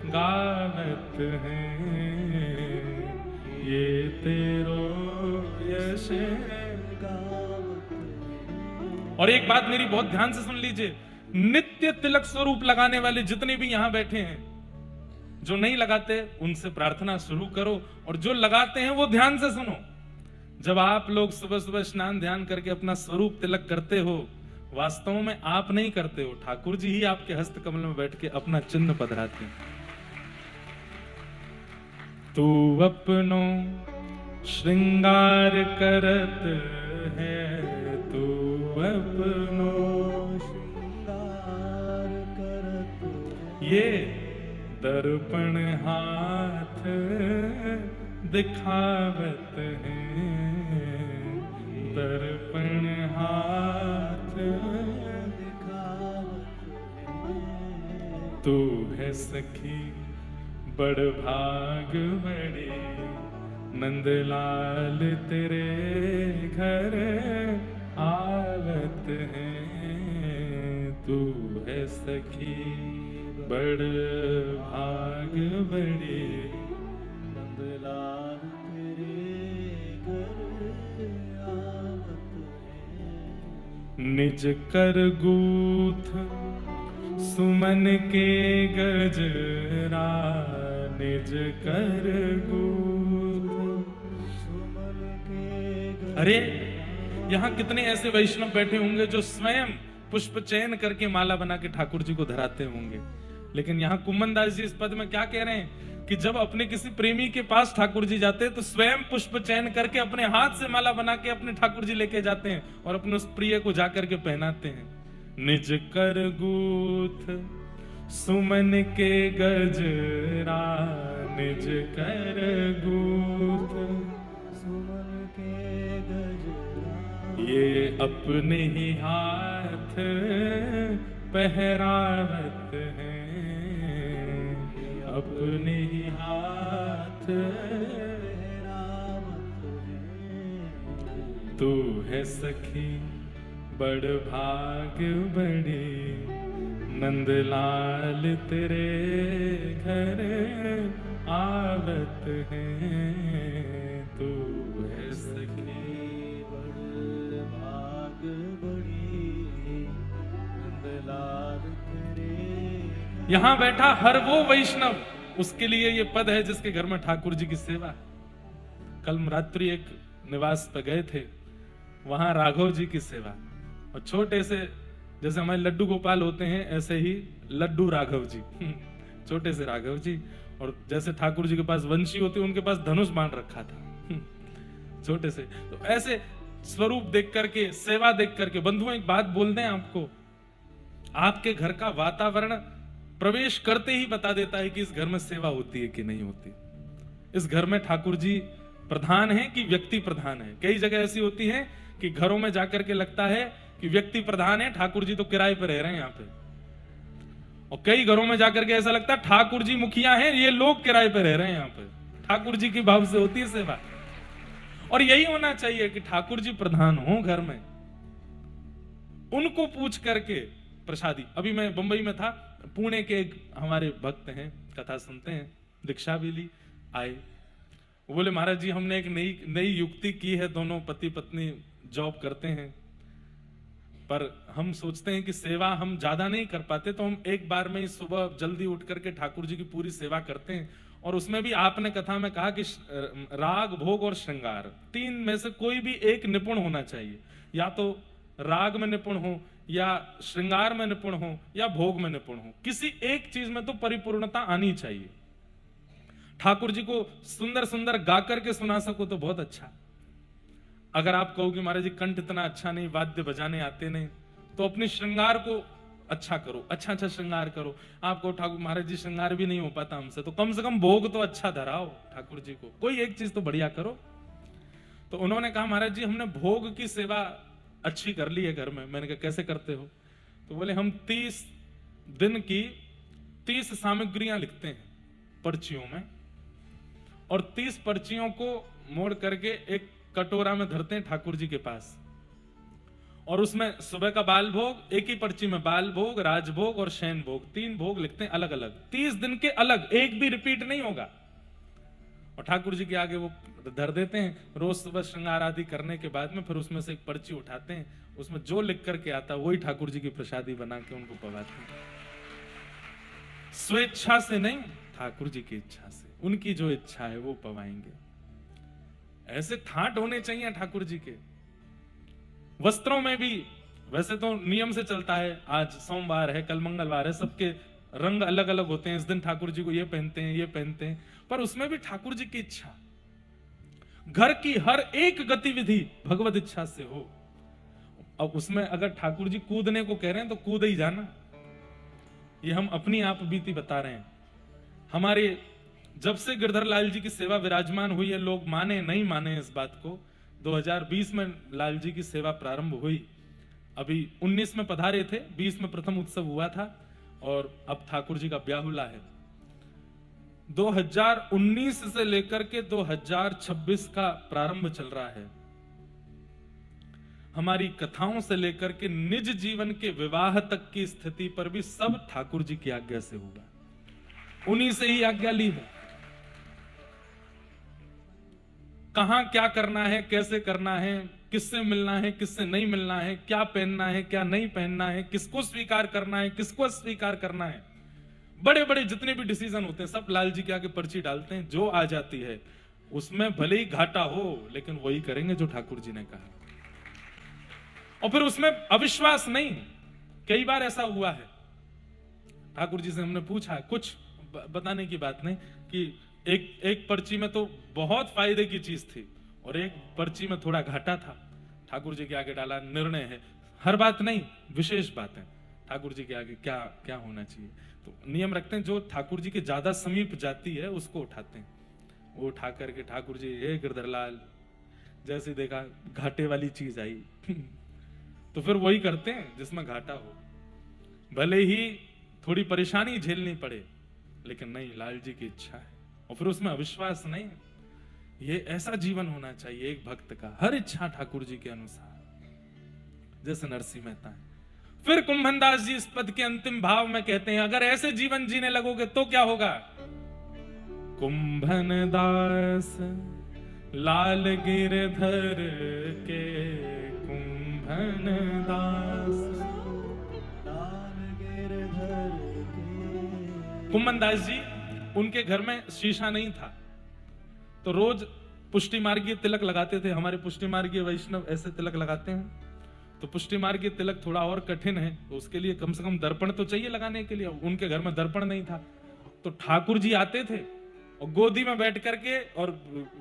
गावत है, ये तेरो यश गावत है। और एक बात मेरी बहुत ध्यान से सुन लीजिए, नित्य तिलक स्वरूप लगाने वाले जितने भी यहां बैठे हैं, जो नहीं लगाते उनसे प्रार्थना शुरू करो, और जो लगाते हैं वो ध्यान से सुनो। जब आप लोग सुबह सुबह स्नान ध्यान करके अपना स्वरूप तिलक करते हो, वास्तव में आप नहीं करते हो, ठाकुर जी ही आपके हस्त कमल में बैठ के अपना चिन्ह पधराते हैं। तू अपनो श्रृंगार करत है, तू अपनो श्रृंगार करत, ये दर्पण हाथ दिखावत है, दर्पण हाथ दिखावत है। तू है सखी बड़ भाग बड़ी, नंदलाल तेरे घर आवत है, तू है सखी बड़ भाग बड़ी, नंदलाल तेरे घर आवत है। निज कर गूथ सुमन के गजरा, निज कर गूथ सुमन के गजरा। अरे यहाँ कितने ऐसे वैष्णव बैठे होंगे जो स्वयं पुष्प चयन करके माला बना के ठाकुर जी को धराते होंगे, लेकिन यहाँ कुम्मन दास जी इस पद में क्या कह रहे हैं कि जब अपने किसी प्रेमी के पास ठाकुर जी जाते हैं तो स्वयं पुष्प चयन करके अपने हाथ से माला बना के अपने ठाकुर जी लेके जाते हैं और अपने उस प्रिय को जाकर के पहनाते हैं। निज कर गूथ सुमन के गजरा, निज कर गूथ सुमन के गजरा, ये अपने ही हाथ पहरावत है, अपने ही हाथ पहरावत है। तू है सखी बड़ भाग बड़ी, नंदलाल तेरे घर आवत है, तू है सखी बड़ भाग बड़ी, नंदलाल तेरे। यहां बैठा हर वो वैष्णव, उसके लिए ये पद है जिसके घर में ठाकुर जी की सेवा। कल रात्रि एक निवास पे गए थे, वहां राघव जी की सेवा, और छोटे से जैसे हमारे लड्डू गोपाल होते हैं ऐसे ही लड्डू राघव जी छोटे से राघव जी, और जैसे ठाकुर जी के पास वंशी होती है उनके पास धनुष बाण रखा था छोटे से। तो ऐसे स्वरूप देख करके, सेवा देख करके, बंधुओं एक बात बोल दें आपको, आपके घर का वातावरण प्रवेश करते ही बता देता है कि इस घर में सेवा होती है कि नहीं होती, इस घर में ठाकुर जी प्रधान है कि व्यक्ति प्रधान है। कई जगह ऐसी होती है कि घरों में जाकर के लगता है कि व्यक्ति प्रधान है, ठाकुर जी तो किराए पर रह रहे हैं यहाँ पे, और कई घरों में जाकर के ऐसा लगता है ठाकुर जी मुखिया हैं, ये लोग किराए पर रह रहे हैं यहाँ पे। ठाकुर जी की भाव से होती है सेवा, और यही होना चाहिए कि ठाकुर जी प्रधान हो घर में, उनको पूछ करके प्रसादी। अभी मैं बंबई में था, पुणे के एक हमारे भक्त हैं, कथा सुनते हैं, दीक्षा भी ली, आए, वो बोले महाराज जी हमने एक नई युक्ति की है, दोनों पति पत्नी जॉब करते हैं, पर हम सोचते हैं कि सेवा हम ज्यादा नहीं कर पाते, तो हम एक बार में ही सुबह जल्दी उठ करके ठाकुर जी की पूरी सेवा करते हैं। और उसमें भी आपने कथा में कहा कि राग, भोग और श्रृंगार, तीन में से कोई भी एक निपुण होना चाहिए, या तो राग में निपुण हो, या श्रृंगार में निपुण हो, या भोग में निपुण हो, किसी एक चीज में तो परिपूर्णता आनी चाहिए। ठाकुर जी को सुंदर सुंदर गा करके सुना सको तो बहुत अच्छा। अगर आप कहो कि महाराज जी कंठ इतना अच्छा नहीं, वाद्य बजाने आते नहीं, तो अपने श्रृंगार को अच्छा करो, अच्छा अच्छा श्रृंगार करो। आपको ठाकुर महाराज जी श्रृंगार भी नहीं हो पाता हमसे, तो कम से कम भोग तो अच्छा धराओ ठाकुर जी को, कोई एक चीज तो बढ़िया करो। तो उन्होंने कहा महाराज जी हमने भोग की सेवा अच्छी कर ली है घर में। मैंने कहा कैसे करते हो? तो बोले हम 30 दिन की 30 सामग्रियां लिखते हैं पर्चियों में, और 30 पर्चियों को मोड़ करके एक कटोरा में धरते हैं ठाकुर जी के पास, और उसमें सुबह का बाल भोग, एक ही पर्ची में बाल भोग, राजभोग और शयन भोग, 3 भोग लिखते हैं अलग अलग, 30 दिन के अलग, एक भी रिपीट नहीं होगा। और ठाकुर जी के आगे वो धर देते हैं। रोज सुबह श्रृंगार आदि करने के बाद में फिर उसमें से एक पर्ची उठाते हैं, उसमें जो लिख करके आता वही ठाकुर जी की प्रसादी बना के उनको पवाते हैं। स्वेच्छा से नहीं, ठाकुर जी की इच्छा से, उनकी जो इच्छा है वो पवाएंगे। ऐसे ठाट होने चाहिए ठाकुर जी के। वस्त्रों में भी वैसे तो नियम से चलता है, आज सोमवार है, कल मंगलवार है, सबके रंग अलग अलग होते हैं, इस दिन ठाकुर जी को ये पहनते हैं, ये पहनते हैं, पर उसमें भी ठाकुर जी की इच्छा, घर की हर एक गतिविधि भगवत इच्छा से हो। अब उसमें अगर ठाकुर जी कूदने को कह रहे हैं तो कूद ही जाना। ये हम अपनी आप बीती बता रहे हैं। हमारे जब से गिरधर लाल जी की सेवा विराजमान हुई है, लोग माने नहीं माने इस बात को, 2020 में लाल जी की सेवा प्रारंभ हुई, अभी 19 में पधारे थे, 20 में प्रथम उत्सव हुआ था, और अब ठाकुर जी का ब्याहुला है। 2019 से लेकर के 2026 का प्रारंभ चल रहा है। हमारी कथाओं से लेकर के निज जीवन के विवाह तक की स्थिति पर भी सब ठाकुर जी की आज्ञा से होगा, उन्हीं से ही आज्ञा ली है। कहां क्या करना है, कैसे करना है, किससे मिलना है, किससे नहीं मिलना है, क्या पहनना है, क्या नहीं पहनना है, किसको स्वीकार करना है, किसको अस्वीकार करना है, बड़े बड़े जितने भी डिसीजन होते हैं सब लाल जी के आगे पर्ची डालते हैं। जो आ जाती है उसमें भले ही घाटा हो, लेकिन वही करेंगे जो ठाकुर जी ने कहा। और फिर उसमें अविश्वास नहीं। कई बार ऐसा हुआ है, ठाकुर जी से हमने पूछा, कुछ बताने की बात नहीं, कि एक पर्ची में तो बहुत फायदे की चीज थी और एक पर्ची में थोड़ा घाटा था। ठाकुर जी के आगे डाला, निर्णय है, हर बात नहीं, विशेष बात है, ठाकुर जी के आगे क्या क्या होना चाहिए। तो नियम रखते हैं, जो ठाकुर जी के ज्यादा समीप जाती है उसको उठाते हैं। वो उठा करके ठाकुर जी, हे गिरधरलाल, जैसे देखा घाटे वाली चीज आई तो फिर वही करते हैं जिसमें घाटा हो, भले ही थोड़ी परेशानी झेलनी पड़े, लेकिन नहीं, लाल जी की इच्छा है। और फिर उसमें अविश्वास नहीं। ये ऐसा जीवन होना चाहिए एक भक्त का, हर इच्छा ठाकुर जी के अनुसार, जैसे नरसिंह मेहता है। फिर कुंभनदास जी इस पद के अंतिम भाव में कहते हैं, अगर ऐसे जीवन जीने लगोगे तो क्या होगा? कुंभनदास लाल गिरधर के, कुंभनदास लाल गिरधर के। कुंभनदास जी, उनके घर में शीशा नहीं था, तो रोज पुष्टि मार्गीय तिलक लगाते थे। हमारे पुष्टि मार्गीय वैष्णव ऐसे तिलक लगाते हैं, तो पुष्टि मार्गीय तिलक थोड़ा और कठिन है, तो उसके लिए कम से कम दर्पण तो चाहिए लगाने के लिए। उनके घर में दर्पण नहीं था, तो ठाकुर जी आते थे और गोदी में बैठ करके, और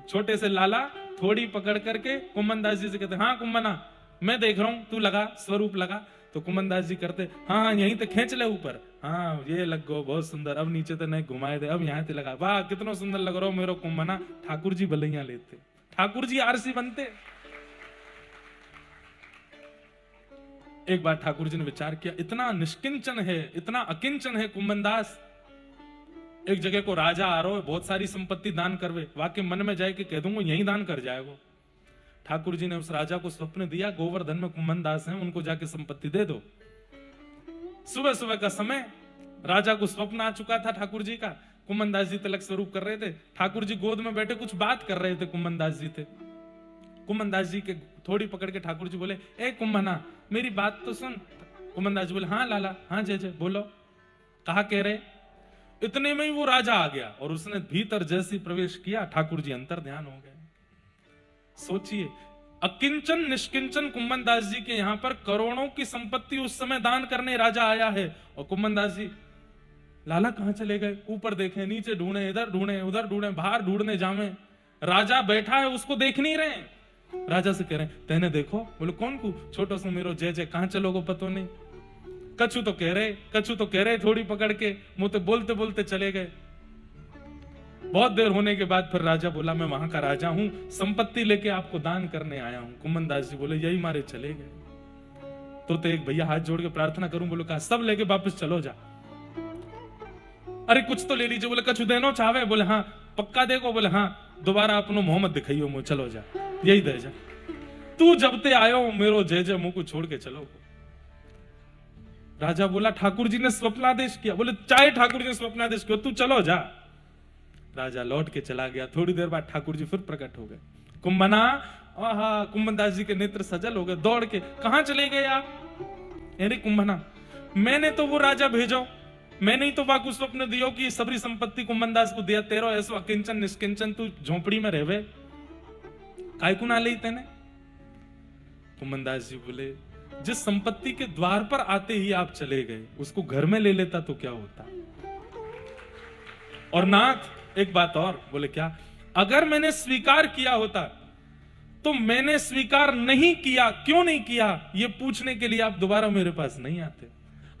छोटे से लाला थोड़ी पकड़ करके कुंभनदास जी से कहते, हाँ कुंभना, मैं देख रहा हूं, तू लगा, स्वरूप लगा। तो कुंभनदास जी करते, हाँ यहीं तो खींच ले ऊपर, हाँ ये लग गो, बहुत सुंदर, अब नीचे तो नहीं घुमाए दे, अब यहाँ ते लगा, वाह कितना सुंदर लग रहा हो मेरे कुंभना। ठाकुर जी बलैया लेते, ठाकुर जी आरसी बनते। एक बार ठाकुर जी ने विचार किया, इतना निष्किंचन है, इतना अकिंचन है कुंभनदास, एक जगह को राजा आ रहा है, बहुत सारी संपत्ति दान करवे, वाकई मन में जाए कि कह दूंगा यही दान कर जाए वो। ठाकुर जी ने उस राजा को स्वप्न दिया, गोवर्धन में कुंभनदास हैं, उनको जाके संपत्ति दे दो। सुबह सुबह का समय, राजा को स्वप्न आ चुका था ठाकुर जी का, कुंभनदास जी तिलक स्वरूप कर रहे थे, ठाकुर जी गोद में बैठे कुछ बात कर रहे थे, कुंभनदास जी थे। कुंभनदास जी के थोड़ी पकड़ के ठाकुर जी बोले, ए कुंभना, मेरी बात तो सुन। कुंभनदास जी बोले, हाँ लाला, हाँ जय जय, बोलो, कहा कह रहे। इतने में ही वो राजा आ गया, और उसने भीतर जैसी प्रवेश किया, ठाकुर जी अंतर ध्यान हो गए। सोचिए, अकिंचन निष्किंचन कुंभनदास जी के यहां पर करोड़ों की संपत्ति उस समय दान करने राजा आया है, और कुंभनदास जी, लाला कहां चले गए? ऊपर देखें, नीचे ढूंढे, इधर ढूंढे, उधर ढूंढे, बाहर ढूंढने जावे, राजा बैठा है उसको देख नहीं रहे। राजा से कह रहे, तेने देखो? बोले, कौन को? छोटो सो मेरो जय जय, कहां चलोगो पतो नहीं। कछु तो कह रहे, कछु तो कह रहे, थोड़ी पकड़ के मुंह तो बोलते बोलते चले गए। बहुत देर होने के बाद फिर राजा बोला मैं वहां का राजा हूं, संपत्ति लेके आपको दान करने आया हूं। कुंभन दास जी बोले यही मारे चले गए। तो एक भैया हाथ जोड़ के प्रार्थना करूं, बोलो कहा सब लेके वापस चलो जा। अरे कुछ तो ले लीजिए, बोले कछु देनो चाहे, बोले हाँ पक्का देखो, बोले हाँ दोबारा अपनो मोहम्मद दिखाइयो मुझे, चलो जा यही दे जा, तू जब ते आयो मेरो जय जय मुंह को छोड़ के चलो। राजा बोला ठाकुर जी ने स्वप्नादेश किया, बोले चाहे ठाकुर जी ने स्वप्नादेश किया तू चलो जा। राजा लौट के चला गया। थोड़ी देर बाद ठाकुर जी फिर प्रकट हो गए। कुंभना, आहा कुंभन दास जी के नेत्र सजल हो गए, दौड़ के कहां चले गए आप? अरे कुंभना मैंने तो वो राजा भेजो, मैंने ही तो बाकू स्वप्न दियो कि सबरी संपत्ति कुंभन दास को दिया, तेरो ऐसो अकिंचन निष्किंचन तू झोपड़ी में रहवे, काय को ना ले तेने? कुंभन दास जी बोले जिस संपत्ति के द्वार पर आते ही आप चले गए उसको घर में ले लेता तो क्या होता। और नाथ एक बात और, बोले क्या? अगर मैंने स्वीकार किया होता तो मैंने स्वीकार नहीं किया, क्यों नहीं किया ये पूछने के लिए आप दोबारा मेरे पास नहीं आते।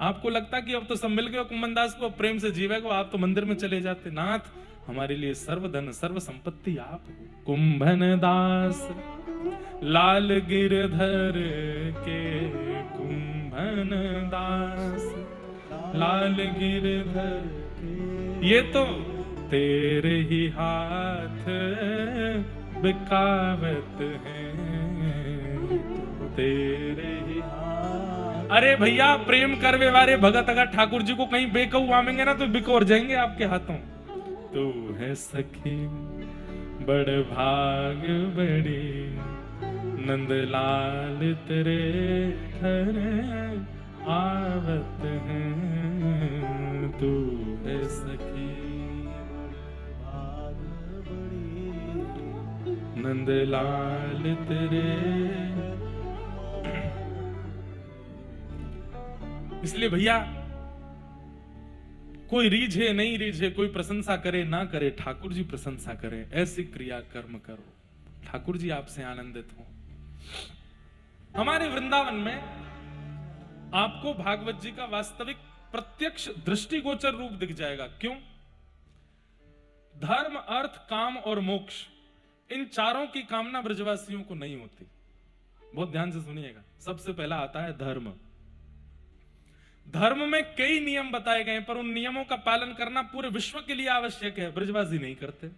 आपको लगता कि अब तो सब मिल गए कुंभन दास को, प्रेम से जीवेगा, आप तो मंदिर में चले जाते। नाथ हमारे लिए सर्वधन सर्व संपत्ति आप हो। कुंभन दास लाल गिरधर के, कुंभन दास लाल गिरधर के, ये तो तेरे ही हाथ बिकावत हैं, तेरे ही हाथ। अरे भैया प्रेम करवे वाले भगत अगर ठाकुर जी को कहीं बेकऊ आवेंगे ना तो बिकोर जाएंगे आपके हाथों। तू है सखी बड़ भाग बड़ी, नंदलाल तेरे घर आवत हैं, तू है सखी भाग बड़ी, नंदलाल तेरे। इसलिए भैया कोई रीझे नहीं रीझे, कोई प्रशंसा करे ना करे, ठाकुर जी प्रशंसा करे, ऐसी क्रिया कर्म करो, ठाकुर जी आपसे आनंदित हो। हमारे वृंदावन में आपको भागवत जी का वास्तविक प्रत्यक्ष दृष्टिगोचर रूप दिख जाएगा। क्यों? धर्म अर्थ काम और मोक्ष, इन चारों की कामना ब्रजवासियों को नहीं होती। बहुत ध्यान से सुनिएगा। सबसे पहला आता है धर्म। धर्म में कई नियम बताए गए पर उन नियमों का पालन करना पूरे विश्व के लिए आवश्यक है, ब्रजवासी नहीं करते।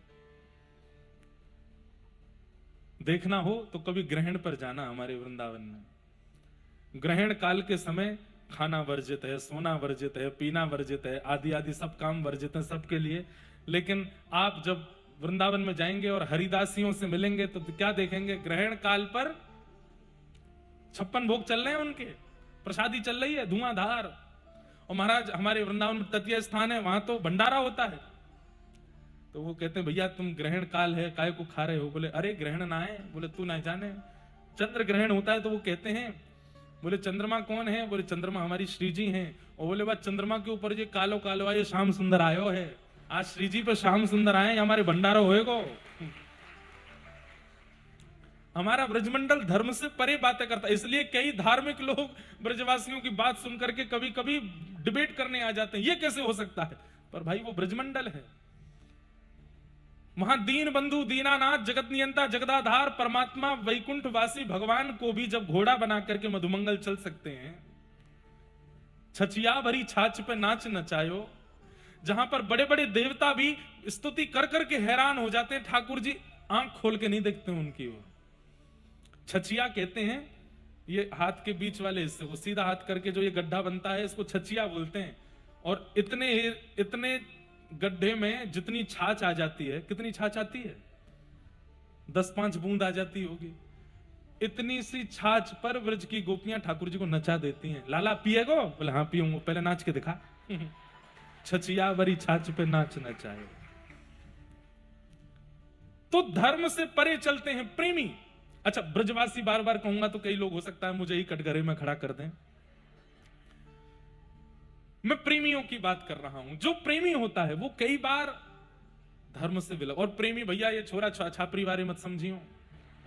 देखना हो तो कभी ग्रहण पर जाना। हमारे वृंदावन में ग्रहण काल के समय खाना वर्जित है, सोना वर्जित है, पीना वर्जित है, आदि आदि सब काम वर्जित है सबके लिए। लेकिन आप जब वृंदावन में जाएंगे और हरिदासियों से मिलेंगे तो क्या देखेंगे? ग्रहण काल पर 56 भोग चल रहे हैं, उनके प्रसादी चल रही है धुआंधार। और महाराज हमारे वृंदावन में तटीय स्थान है, वहां तो भंडारा होता है। तो वो कहते हैं भैया तुम ग्रहण काल है काय को खा रहे हो? बोले अरे ग्रहण ना है। बोले तू ना जाने, चंद्र ग्रहण होता है। तो वो कहते हैं, बोले चंद्रमा कौन है? बोले चंद्रमा हमारी श्री जी हैं। और बोले बात चंद्रमा के ऊपर ये कालो कालो ये श्याम सुंदर आयो है, आज श्री जी पे श्याम सुंदर आए, हमारे भंडारा होएगो। हमारा ब्रजमंडल धर्म से परे बातें करता है। इसलिए कई धार्मिक लोग ब्रजवासियों की बात सुनकर के कभी कभी डिबेट करने आ जाते हैं, ये कैसे हो सकता है? पर भाई वो ब्रजमंडल है, वहां दीन बंधु दीनानाथ जगत नियंता जगदाधार परमात्मा वैकुंठ वासी भगवान को भी जब घोड़ा बना करके मधुमंगल चल सकते हैं, छचिया भरी छाछ पे नाच नचायो, जहां पर बड़े बड़े देवता भी स्तुति कर करके हैरान हो जाते हैं, ठाकुर जी आंख खोल के नहीं देखते उनकी ओर। छचिया कहते हैं ये हाथ के बीच वाले हिस्से को सीधा हाथ करके जो ये गड्ढा बनता है इसको छचिया बोलते हैं। और इतने गड्ढे में जितनी छाछ आ जाती है, कितनी छाछ आती है? 10-5 बूंद आ जाती होगी। इतनी सी छाछ पर ब्रज की गोपियां ठाकुर जी को नचा देती हैं। लाला पिएगो? बोले हाँ पीऊंगा, पहले नाच के दिखा। छचिया भरी छाछ पे नाच नचाए। तो धर्म से परे चलते हैं प्रेमी। अच्छा ब्रजवासी बार बार कहूंगा तो कई लोग हो सकता है मुझे ही कटघरे में खड़ा कर दें। मैं प्रेमियों की बात कर रहा हूं। जो प्रेमी होता है वो कई बार धर्म से विलग। और प्रेमी भैया ये छोरा छापरी वाले मत समझियो,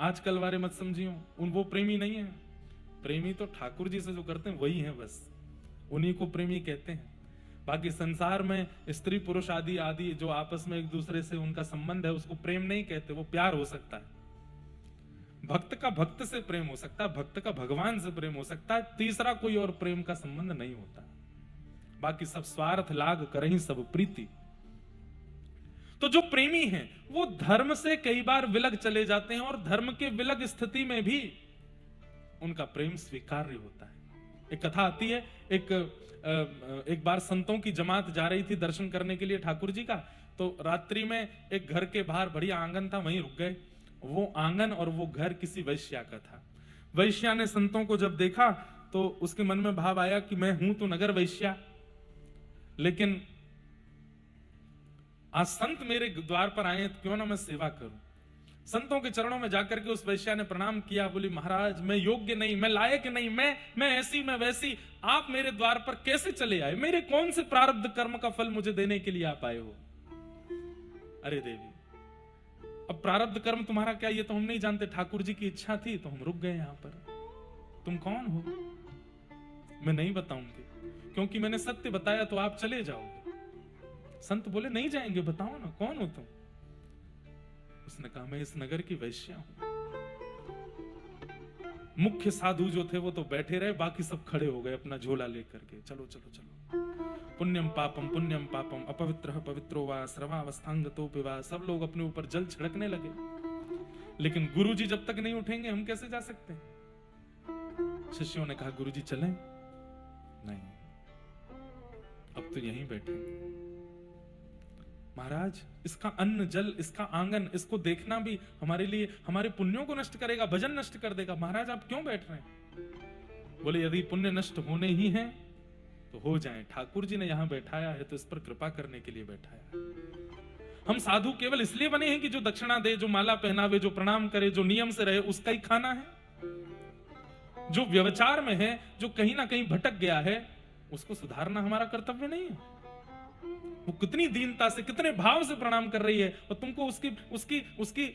आजकल वाले मत समझियो, वो प्रेमी नहीं है। प्रेमी तो ठाकुर जी से जो करते हैं वही है, बस उन्हीं को प्रेमी कहते हैं। बाकी संसार में स्त्री पुरुष आदि आदि जो आपस में एक दूसरे से उनका संबंध है उसको प्रेम नहीं कहते, वो प्यार हो सकता है। भक्त का भक्त से प्रेम हो सकता है, भक्त का भगवान से प्रेम हो सकता है, तीसरा कोई और प्रेम का संबंध नहीं होता। बाकी सब स्वार्थ लाग करहीं सब प्रीति। तो जो प्रेमी हैं वो धर्म से कई बार विलग चले जाते हैं, और धर्म के विलग स्थिति में भी उनका प्रेम स्वीकार्य होता है। एक कथा आती है, एक बार संतों की जमात जा रही थी दर्शन करने के लिए ठाकुर जी का। तो रात्रि में एक घर के बाहर बढ़िया आंगन था, वहीं रुक गए। वो आंगन और वो घर किसी वैश्या का था। वैश्या ने संतों को जब देखा तो उसके मन में भाव आया कि मैं हूं तो नगर वैश्या, लेकिन आज संत मेरे द्वार पर आए तो क्यों ना मैं सेवा करूं। संतों के चरणों में जाकर के उस वैश्या ने प्रणाम किया, बोली महाराज मैं योग्य नहीं, मैं लायक नहीं, मैं ऐसी मैं वैसी, आप मेरे द्वार पर कैसे चले आए? मेरे कौन से प्रारब्ध कर्म का फल मुझे देने के लिए आप आए हो? अरे देवी, अब प्रारब्ध कर्म तुम्हारा क्या ये तो हम नहीं जानते, ठाकुर जी की इच्छा थी तो हम रुक गए यहां पर। तुम कौन हो? मैं नहीं बताऊंगी, क्योंकि मैंने सत्य बताया तो आप चले जाओगे। संत बोले नहीं जाएंगे, बताओ ना कौन हो तुम? उसने कहा मैं इस नगर की वैश्या हूं। मुख्य साधु जो थे वो तो बैठे रहे, बाकी सब खड़े हो गए अपना झोला लेकर के। चलो चलो चलो, पुण्यम पापम अपवित्र पवित्रो वा सर्वावस्थांगतो पिवा। सब लोग अपने ऊपर जल छिड़कने लगे, लेकिन गुरुजी जब तक नहीं उठेंगे हम कैसे जा सकते? शिष्यों ने कहा गुरुजी चलें? नहीं, अब तो यहीं बैठेंगे। महाराज इसका अन्न जल, इसका आंगन, इसको देखना भी हमारे लिए हमारे पुण्यों को नष्ट करेगा, भजन नष्ट कर देगा। महाराज आप क्यों बैठ रहे हैं? बोले यदि पुण्य नष्ट होने ही हैं तो हो जाएं। ठाकुर जी ने यहां बैठाया है तो इस पर कृपा करने के लिए बैठाया है। हम साधु केवल इसलिए बने हैं कि जो दक्षिणा दे, जो माला पहनावे, जो प्रणाम करे, जो नियम से रहे, उसका ही खाना है। जो व्यवचार में है, जो कहीं ना कहीं भटक गया है, उसको सुधारना हमारा कर्तव्य नहीं है। वो कितनी दीनता से, कितने भाव से प्रणाम कर रही है, और तुमको उसकी उसकी उसकी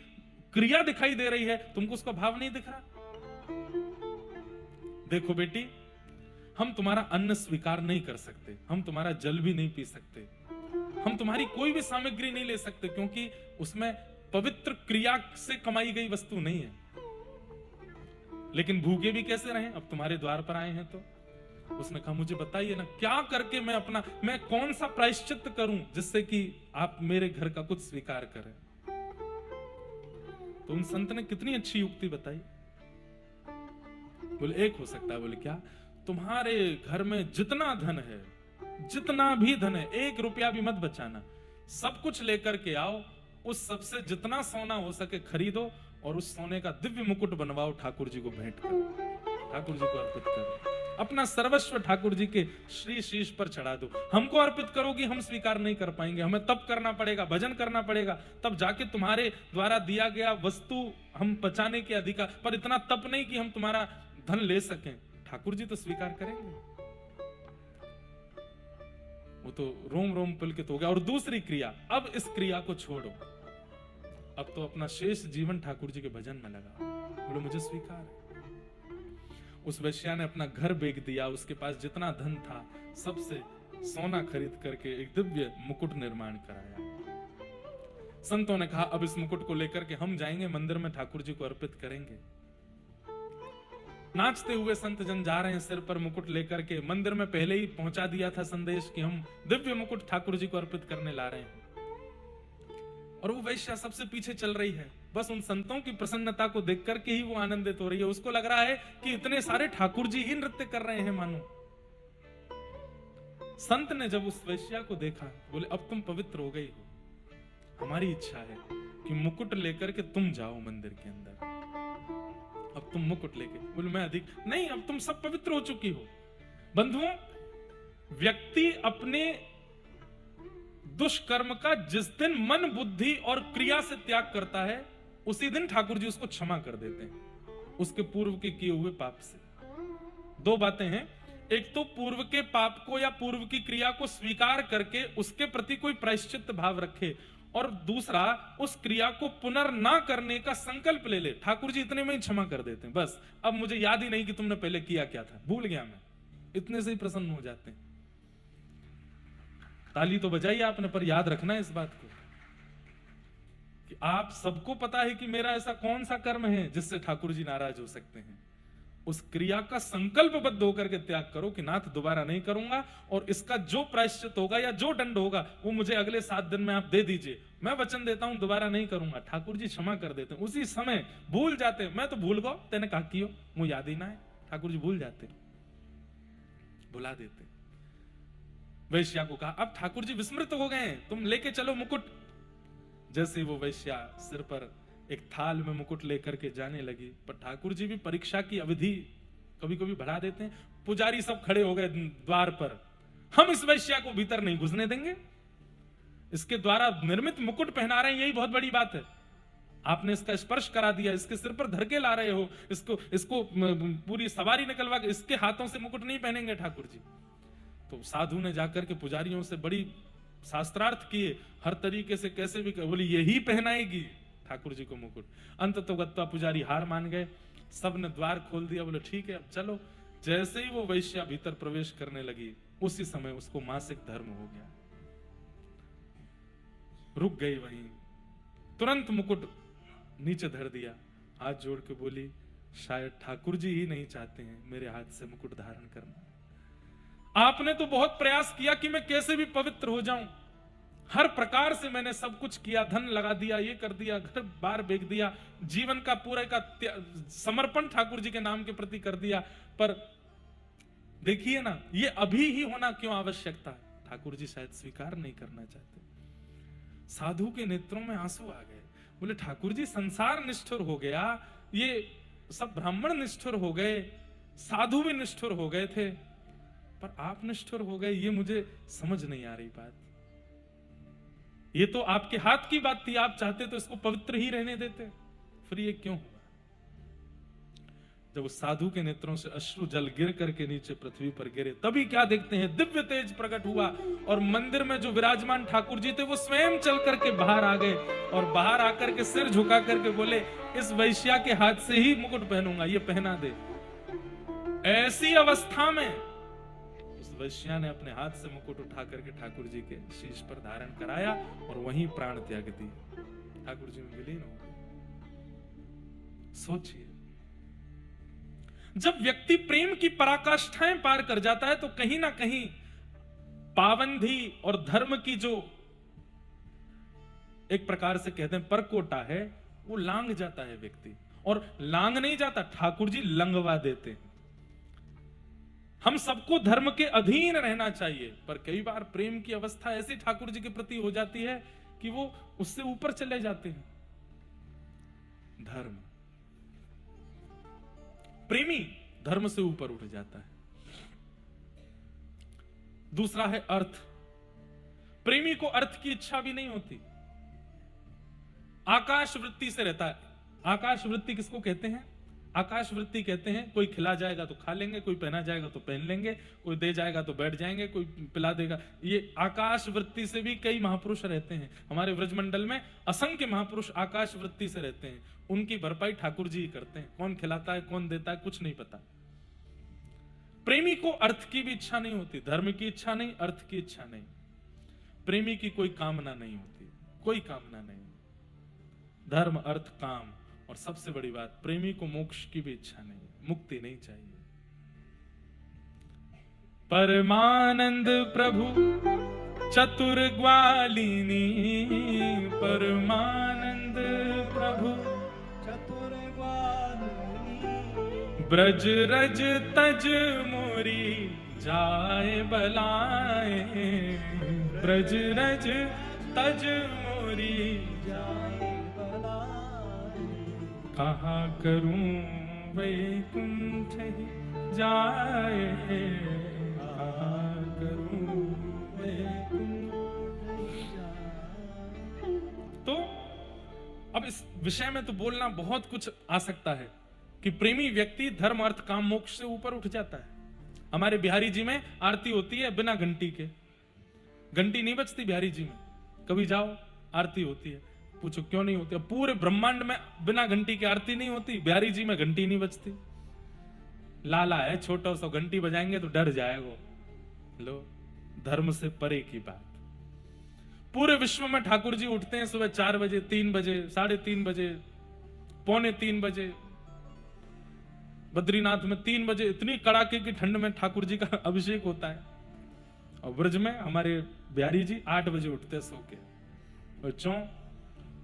क्रिया दिखाई दे रही है, तुमको उसका भाव नहीं दिख रहा। देखो बेटी, हम तुम्हारा अन्न स्वीकार नहीं कर सकते, हम तुम्हारा जल भी नहीं पी सकते, हम तुम्हारी कोई भी सामग्री नहीं ले सकते, क्योंकि उसमें पवित्र क्रिया से कमाई गई वस्तु नहीं है। लेकिन भूखे भी कैसे रहें? अब तुम्हारे द्वार पर आए हैं तो। उसने कहा मुझे बताइए ना, क्या करके मैं कौन सा प्रायश्चित करूं जिससे कि आप मेरे घर का कुछ स्वीकार करें? तो उन संत ने कितनी अच्छी युक्ति बताई। बोले एक हो सकता है। बोले क्या? तुम्हारे घर में जितना धन है, जितना भी धन है, 1 रुपया भी मत बचाना, सब कुछ लेकर के आओ, उस सबसे जितना सोना हो सके खरीदो, और उस सोने का दिव्य मुकुट बनवाओ, ठाकुर जी को भेंट करो, ठाकुर जी को अर्पित करो, अपना सर्वस्व ठाकुर जी के श्री शीश पर चढ़ा दो। हमको अर्पित करोगी, हम स्वीकार नहीं कर पाएंगे, हमें तप करना पड़ेगा, भजन करना पड़ेगा, तब जाके तुम्हारे द्वारा दिया गया वस्तु हम बचाने के अधिकार, पर इतना तप नहीं कि हम तुम्हारा धन ले सकें। ठाकुर जी तो स्वीकार करेंगे। वो तो रोम रोम पुलकित हो गया। और दूसरी क्रिया, अब इस क्रिया को छोड़ो, अब तो अपना शेष जीवन ठाकुर जी के भजन में लगा। बोलो मुझे स्वीकार है। उस वैश्या ने अपना घर बेच दिया, उसके पास जितना धन था सबसे सोना खरीद करके एक दिव्य मुकुट निर्माण कराया। संतों ने कहा अब इस मुकुट को लेकर के हम जाएंगे मंदिर में, ठाकुर जी को अर्पित करेंगे। नाचते हुए संत जन जा रहे हैं, सिर पर मुकुट लेकर के। मंदिर में पहले ही पहुंचा दिया था संदेश कि हम दिव्य मुकुट ठाकुर जी को अर्पित करने ला रहे हैं, और वो वैश्या सबसे पीछे चल रही है। बस उन संतों की प्रसन्नता को देख करके ही वो आनंदित हो रही है। उसको लग रहा है कि इतने सारे ठाकुर जी ही नृत्य कर रहे हैं मानो। संत ने जब उस वैश्या को देखा, बोले अब तुम पवित्र हो गई हो, हमारी इच्छा है कि मुकुट लेकर के तुम जाओ मंदिर के अंदर। अब तुम मुकुट लेके। बोले मैं अधिक नहीं, अब तुम सब पवित्र हो चुकी हो। बंधुओं, व्यक्ति अपने दुष्कर्म का जिस दिन मन, बुद्धि और क्रिया से त्याग करता है, उसी दिन ठाकुर जी उसको क्षमा कर देते हैं, उसके पूर्व के किए हुए पाप से। 2 बातें हैं, एक तो पूर्व के पाप को या पूर्व की क्रिया को स्वीकार करके उसके प्रति कोई प्रायश्चित भाव रखे, और दूसरा उस क्रिया को पुनर्ना करने का संकल्प ले ले। ठाकुर जी इतने में ही क्षमा कर देते हैं, बस अब मुझे याद ही नहीं कि तुमने पहले किया क्या था, भूल गया मैं, इतने से ही प्रसन्न हो जाते हैं। ताली तो बजाई आपने, पर याद रखना इस बात को कि आप सबको पता है कि मेरा ऐसा कौन सा कर्म है जिससे ठाकुर जी नाराज हो सकते हैं। उस क्रिया का संकल्पबद्ध होकर के त्याग करो कि नाथ दोबारा नहीं करूंगा, और इसका जो प्रायश्चित होगा या जो दंड होगा वो मुझे अगले 7 दिन में आप दे दीजिए, मैं वचन देता हूं दोबारा नहीं करूंगा। ठाकुर जी क्षमा कर देते हैं, उसी समय भूल जाते। मैं तो भूल गो, तेने कहा कियो मुझे याद ही ना है। ठाकुर जी भूल जाते, बुला देते। वैश्या को कहा अब ठाकुर जी विस्मृत हो गए, तुम लेके चलो मुकुट। जैसे वो वैश्या सिर पर एक थाल में मुकुट लेकर के जाने लगी, पर ठाकुर जी भी परीक्षा की अवधि कभी कभी बढ़ा देते हैं। पुजारी सब खड़े हो गए द्वार पर, हम इस वैश्या को भीतर नहीं घुसने देंगे, इसके द्वारा निर्मित मुकुट पहना रहे हैं, यही बहुत बड़ी बात है। आपने इसका स्पर्श करा दिया, इसके सिर पर धर के ला रहे हो, इसको पूरी सवारी निकलवा के इसके हाथों से मुकुट नहीं पहनेंगे ठाकुर जी। तो साधु ने जाकर के पुजारियों से बड़ी शास्त्रार्थ किए, हर तरीके से कैसे भी बोली यही पहनाएगी ठाकुर जी को मुकुट। अंत तो गत्ता पुजारी हार मान गए, सब ने द्वार खोल दिया, बोले ठीक है अब चलो। जैसे ही वो वैश्या भीतर प्रवेश करने लगी, उसी समय उसको मासिक धर्म हो गया, रुक गई वहीं, तुरंत मुकुट नीचे धर दिया, हाथ जोड़ के बोली शायद ठाकुर जी ही नहीं चाहते हैं मेरे हाथ से मुकुट धारण करना। आपने तो बहुत प्रयास किया कि मैं कैसे भी पवित्र हो जाऊं, हर प्रकार से मैंने सब कुछ किया, धन लगा दिया, ये कर दिया, घर बार बेच दिया, जीवन का पूरा का समर्पण ठाकुर जी के नाम के प्रति कर दिया, पर देखिए ना ये अभी ही होना क्यों आवश्यक था। ठाकुर जी शायद स्वीकार नहीं करना चाहते। साधु के नेत्रों में आंसू आ गए, बोले ठाकुर जी संसार निष्ठुर हो गया, ये सब ब्राह्मण निष्ठुर हो गए, साधु भी निष्ठुर हो गए थे, पर आप निष्ठुर हो गए, ये मुझे समझ नहीं आ रही बात। ये तो आपके हाथ की बात थी, आप चाहते तो इसको पवित्र ही रहने देते, फिर ये क्यों हुआ? जब उस साधु के नेत्रों से अश्रु जल गिर करके नीचे पृथ्वी पर गिरे, तभी क्या देखते हैं, दिव्य तेज प्रकट हुआ और मंदिर में जो विराजमान ठाकुर जी थे वो स्वयं चल करके बाहर आ गए, और बाहर आकर के सिर झुका करके बोले इस वैश्या के हाथ से ही मुकुट पहनूंगा, ये पहना दे। ऐसी अवस्था में उस वैश्या ने अपने हाथ से मुकुट उठा करके ठाकुर जी के शीश पर धारण कराया और वहीं प्राण त्याग दिए, ठाकुर जी में विलीन हो गए। सोचिए, जब व्यक्ति प्रेम की पराकाष्ठाएं पार कर जाता है तो कहीं ना कहीं पाबंदी और धर्म की जो एक प्रकार से कहते हैं परकोटा है, वो लांग जाता है व्यक्ति, और लांग नहीं जाता, ठाकुर जी लंगवा देते हैं। हम सबको धर्म के अधीन रहना चाहिए, पर कई बार प्रेम की अवस्था ऐसी ठाकुर जी के प्रति हो जाती है कि वो उससे ऊपर चले जाते हैं। धर्म, प्रेमी धर्म से ऊपर उठ जाता है। दूसरा है अर्थ, प्रेमी को अर्थ की इच्छा भी नहीं होती, आकाश वृत्ति से रहता है। आकाश वृत्ति किसको कहते हैं? आकाश वृत्ति कहते हैं कोई खिला जाएगा तो खा लेंगे, कोई पहना जाएगा तो पहन लेंगे, कोई दे जाएगा तो बैठ जाएंगे, कोई पिला देगा। ये आकाश वृत्ति से भी कई महापुरुष रहते हैं। हमारे व्रजमंडल में असंख्य महापुरुष आकाश वृत्ति से रहते हैं, उनकी भरपाई ठाकुर जी ही करते हैं। कौन खिलाता है, कौन देता है, कुछ नहीं पता। प्रेमी को अर्थ की भी इच्छा नहीं होती, धर्म की इच्छा नहीं, अर्थ की इच्छा नहीं, प्रेमी की कोई कामना नहीं होती, कोई कामना नहीं, धर्म अर्थ काम, और सबसे बड़ी बात प्रेमी को मोक्ष की भी इच्छा नहीं, मुक्ति नहीं चाहिए। परमानंद प्रभु चतुर ग्वालिनी, परमानंद प्रभु चतुर ग्वालिनी, ब्रज रज तज मोरी जाए बलाए, ब्रज रज तज मोरी जाए बलाए, कहा करूं वैकुंठ ही जाए, कहा करूं वैकुंठ जाए। तो अब इस विषय में तो बोलना बहुत कुछ आ सकता है कि प्रेमी व्यक्ति धर्म अर्थ काम मोक्ष से ऊपर उठ जाता है। हमारे बिहारी जी में आरती होती है बिना घंटी के, घंटी नहीं बजती बिहारी जी में, कभी जाओ आरती होती है, पूछो क्यों नहीं होती? पूरे ब्रह्मांड में बिना घंटी की आरती नहीं होती, बिहारी जी में घंटी नहीं बजती। लाला है छोटा सा, घंटी बजाएंगे तो डर जाएगा। लो, धर्म से परे की बात। पूरे विश्व में ठाकुर जी उठते हैं सुबह 4 बजे, 3 बजे, 3:30 बजे, 2:45 बजे। बद्रीनाथ में 3 बजे इतनी कड़ाके की ठंड में ठाकुर जी का अभिषेक होता है। और ब्रज में हमारे बिहारी जी 8 बजे उठते सो के, बच्चों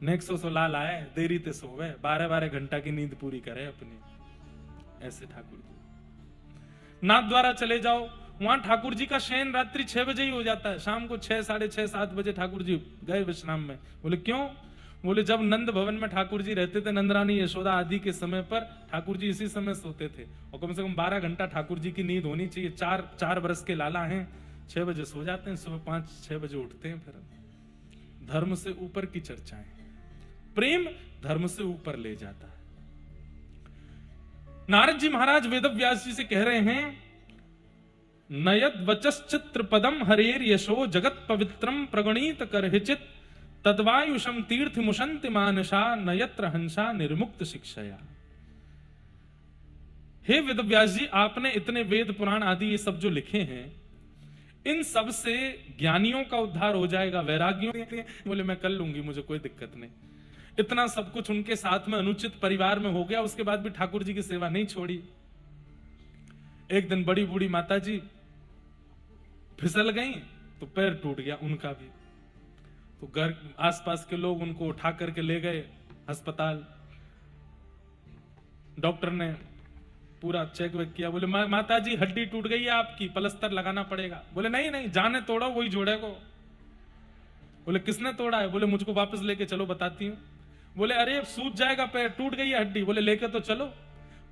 नेक्सो सो लाल आए, देरी ते सोवे, 12-12 घंटा की नींद पूरी करे अपनी। ऐसे ठाकुर जी। नाथ द्वारा चले जाओ, वहां ठाकुर जी का शयन रात्रि 6 बजे ही हो जाता है। शाम को 6, 6:30, 7 बजे ठाकुर जी गए विश्राम में। बोले क्यों? बोले जब नंद भवन में ठाकुर जी रहते थे, नंदरानी यशोदा आदि के समय पर, ठाकुर जी इसी समय सोते थे। और कम से कम 12 घंटा ठाकुर जी की नींद होनी चाहिए। 4 बरस के लाला हैं, 6 बजे सो जाते हैं, सुबह 5-6 बजे उठते हैं। फिर धर्म से ऊपर की चर्चाएं, प्रेम धर्म से ऊपर ले जाता है। नारद जी महाराज वेदव्यास जी से कह रहे हैं, नयद वचश्चित्र पदम हरेर यशो जगत पवित्रम प्रगणित करहिचित तद्वायुषम तीर्थ मुशंति मानसा नयत्र हंसा निर्मुक्त शिक्षया। हे वेदव्यास जी, आपने इतने वेद पुराण आदि ये सब जो लिखे हैं, इन सब से ज्ञानियों का उद्धार हो जाएगा, वैरागियों। बोले मैं कर लूंगी, मुझे कोई दिक्कत नहीं। इतना सब कुछ उनके साथ में अनुचित परिवार में हो गया, उसके बाद भी ठाकुर जी की सेवा नहीं छोड़ी। एक दिन बड़ी बूढ़ी माता जी फिसल गई तो पैर टूट गया उनका भी। तो घर आसपास के लोग उनको उठा करके ले गए अस्पताल। डॉक्टर ने पूरा चेक वेक किया। बोले माता जी हड्डी टूट गई है आपकी, पलस्तर लगाना पड़ेगा। बोले नहीं नहीं, जाने तोड़ो वही जोड़ेगा। बोले किसने तोड़ा है? बोले मुझको वापस लेके चलो, बताती हूँ। बोले अरे सूज जाएगा पैर, टूट गई है हड्डी। बोले लेके तो चलो।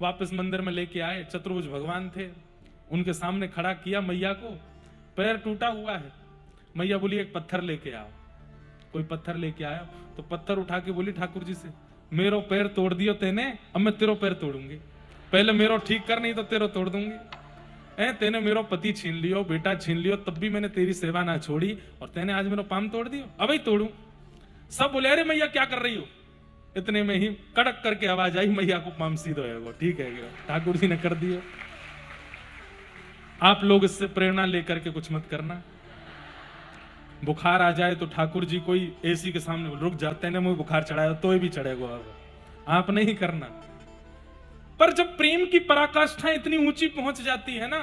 वापस मंदिर में लेके आए। चतुर्भुज भगवान थे, उनके सामने खड़ा किया मैया को। पैर टूटा हुआ है। मैया बोली एक पत्थर लेके आओ। कोई पत्थर लेके आया तो पत्थर उठा के बोली ठाकुर जी से, मेरो पैर तोड़ दियो तेने, अब मैं तेरो पैर तोड़ूंगी। पहले मेरो ठीक कर, नहीं तो तेरो तोड़ दूंगी। तेने मेरो पति छीन लियो, बेटा छीन लियो, तब भी मैंने तेरी सेवा ना छोड़ी, और तेने आज मेरो पाम तोड़ दियो, अब ही तोड़ू। सब बोले अरे मैया क्या कर रही हो? इतने में ही कड़क करके आवाज आई, मैया को पाम सीधो है। ठीक है, ठाकुर जी ने कर दिया। आप लोग इससे प्रेरणा लेकर के कुछ मत करना। बुखार आ जाए तो ठाकुर जी कोई एसी के सामने रुक जाते हैं ना, मुझे बुखार चढ़ाया तो भी चढ़ेगा, आप नहीं करना। पर जब प्रेम की पराकाष्ठा इतनी ऊंची पहुंच जाती है ना,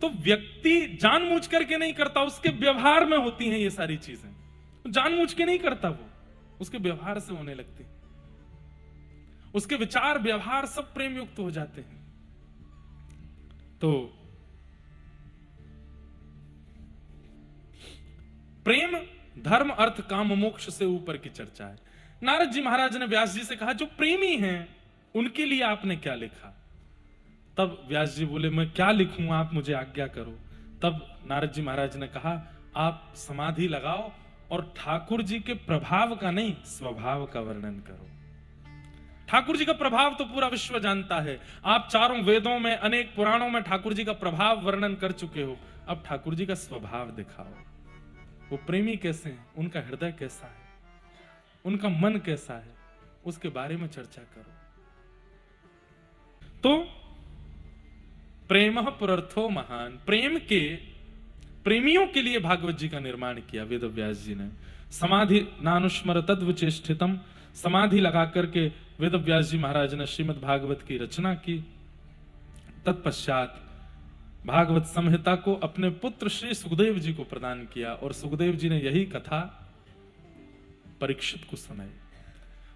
तो व्यक्ति जानबूझ करके नहीं करता, उसके व्यवहार में होती हैं ये सारी चीजें। जानबूझ के नहीं करता, वो उसके व्यवहार से होने लगती। उसके विचार व्यवहार सब प्रेम युक्त हो जाते हैं। तो प्रेम धर्म अर्थ काम मोक्ष से ऊपर की चर्चा है। नारद जी महाराज ने व्यास जी से कहा, जो प्रेमी हैं उनके लिए आपने क्या लिखा? तब व्यास जी बोले मैं क्या लिखूं, आप मुझे आज्ञा करो। तब नारद जी महाराज ने कहा, आप समाधि लगाओ और ठाकुर जी के प्रभाव का नहीं, स्वभाव का वर्णन करो। ठाकुर जी का प्रभाव तो पूरा विश्व जानता है। आप चारों वेदों में, अनेक पुराणों में ठाकुर जी का प्रभाव वर्णन कर चुके हो। अब ठाकुर जी का स्वभाव दिखाओ। वो प्रेमी कैसे हैं, उनका हृदय कैसा है, उनका मन कैसा है, उसके बारे में चर्चा करो। तो प्रेमः पुरर्थो महान, प्रेम के प्रेमियों के लिए भागवत जी का निर्माण किया वेदव्यास जी ने। समाधि नानुस्मर तद्वचेष्टितम, समाधि लगा करके वेदव्यास जी महाराज ने श्रीमद् भागवत की रचना की। तत्पश्चात भागवत संहिता को अपने पुत्र श्री सुखदेव जी को प्रदान किया, और सुखदेव जी ने यही कथा परीक्षित को सुनाई।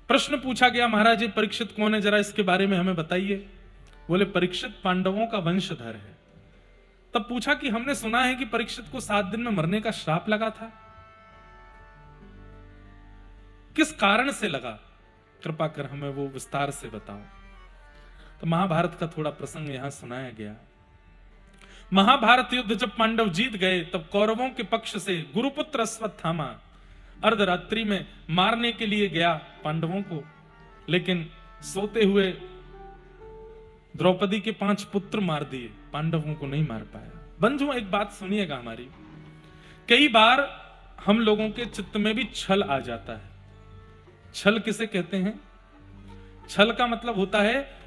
प्रश्न पूछा गया, महाराज ये परीक्षित कौन है, जरा इसके बारे में हमें बताइए। बोले परीक्षित पांडवों का वंशधर है। तब पूछा कि हमने सुना है कि परीक्षित को 7 दिन में मरने का श्राप लगा था, किस कारण से लगा, कृपा कर हमें वो विस्तार से बताओ। तो महाभारत का थोड़ा प्रसंग यहां सुनाया गया। महाभारत युद्ध जब पांडव जीत गए, तब कौरवों के पक्ष से गुरुपुत्र अश्वत्थामा अर्धरात्रि में मारने के लिए गया पांडवों को, लेकिन सोते हुए द्रौपदी के 5 पुत्र मार दिए, पांडवों को नहीं मार पाया। बंधुओं एक बात सुनिएगा हमारी, कई बार हम लोगों के चित्त में भी छल आ जाता है। छल किसे कहते हैं? छल का मतलब होता है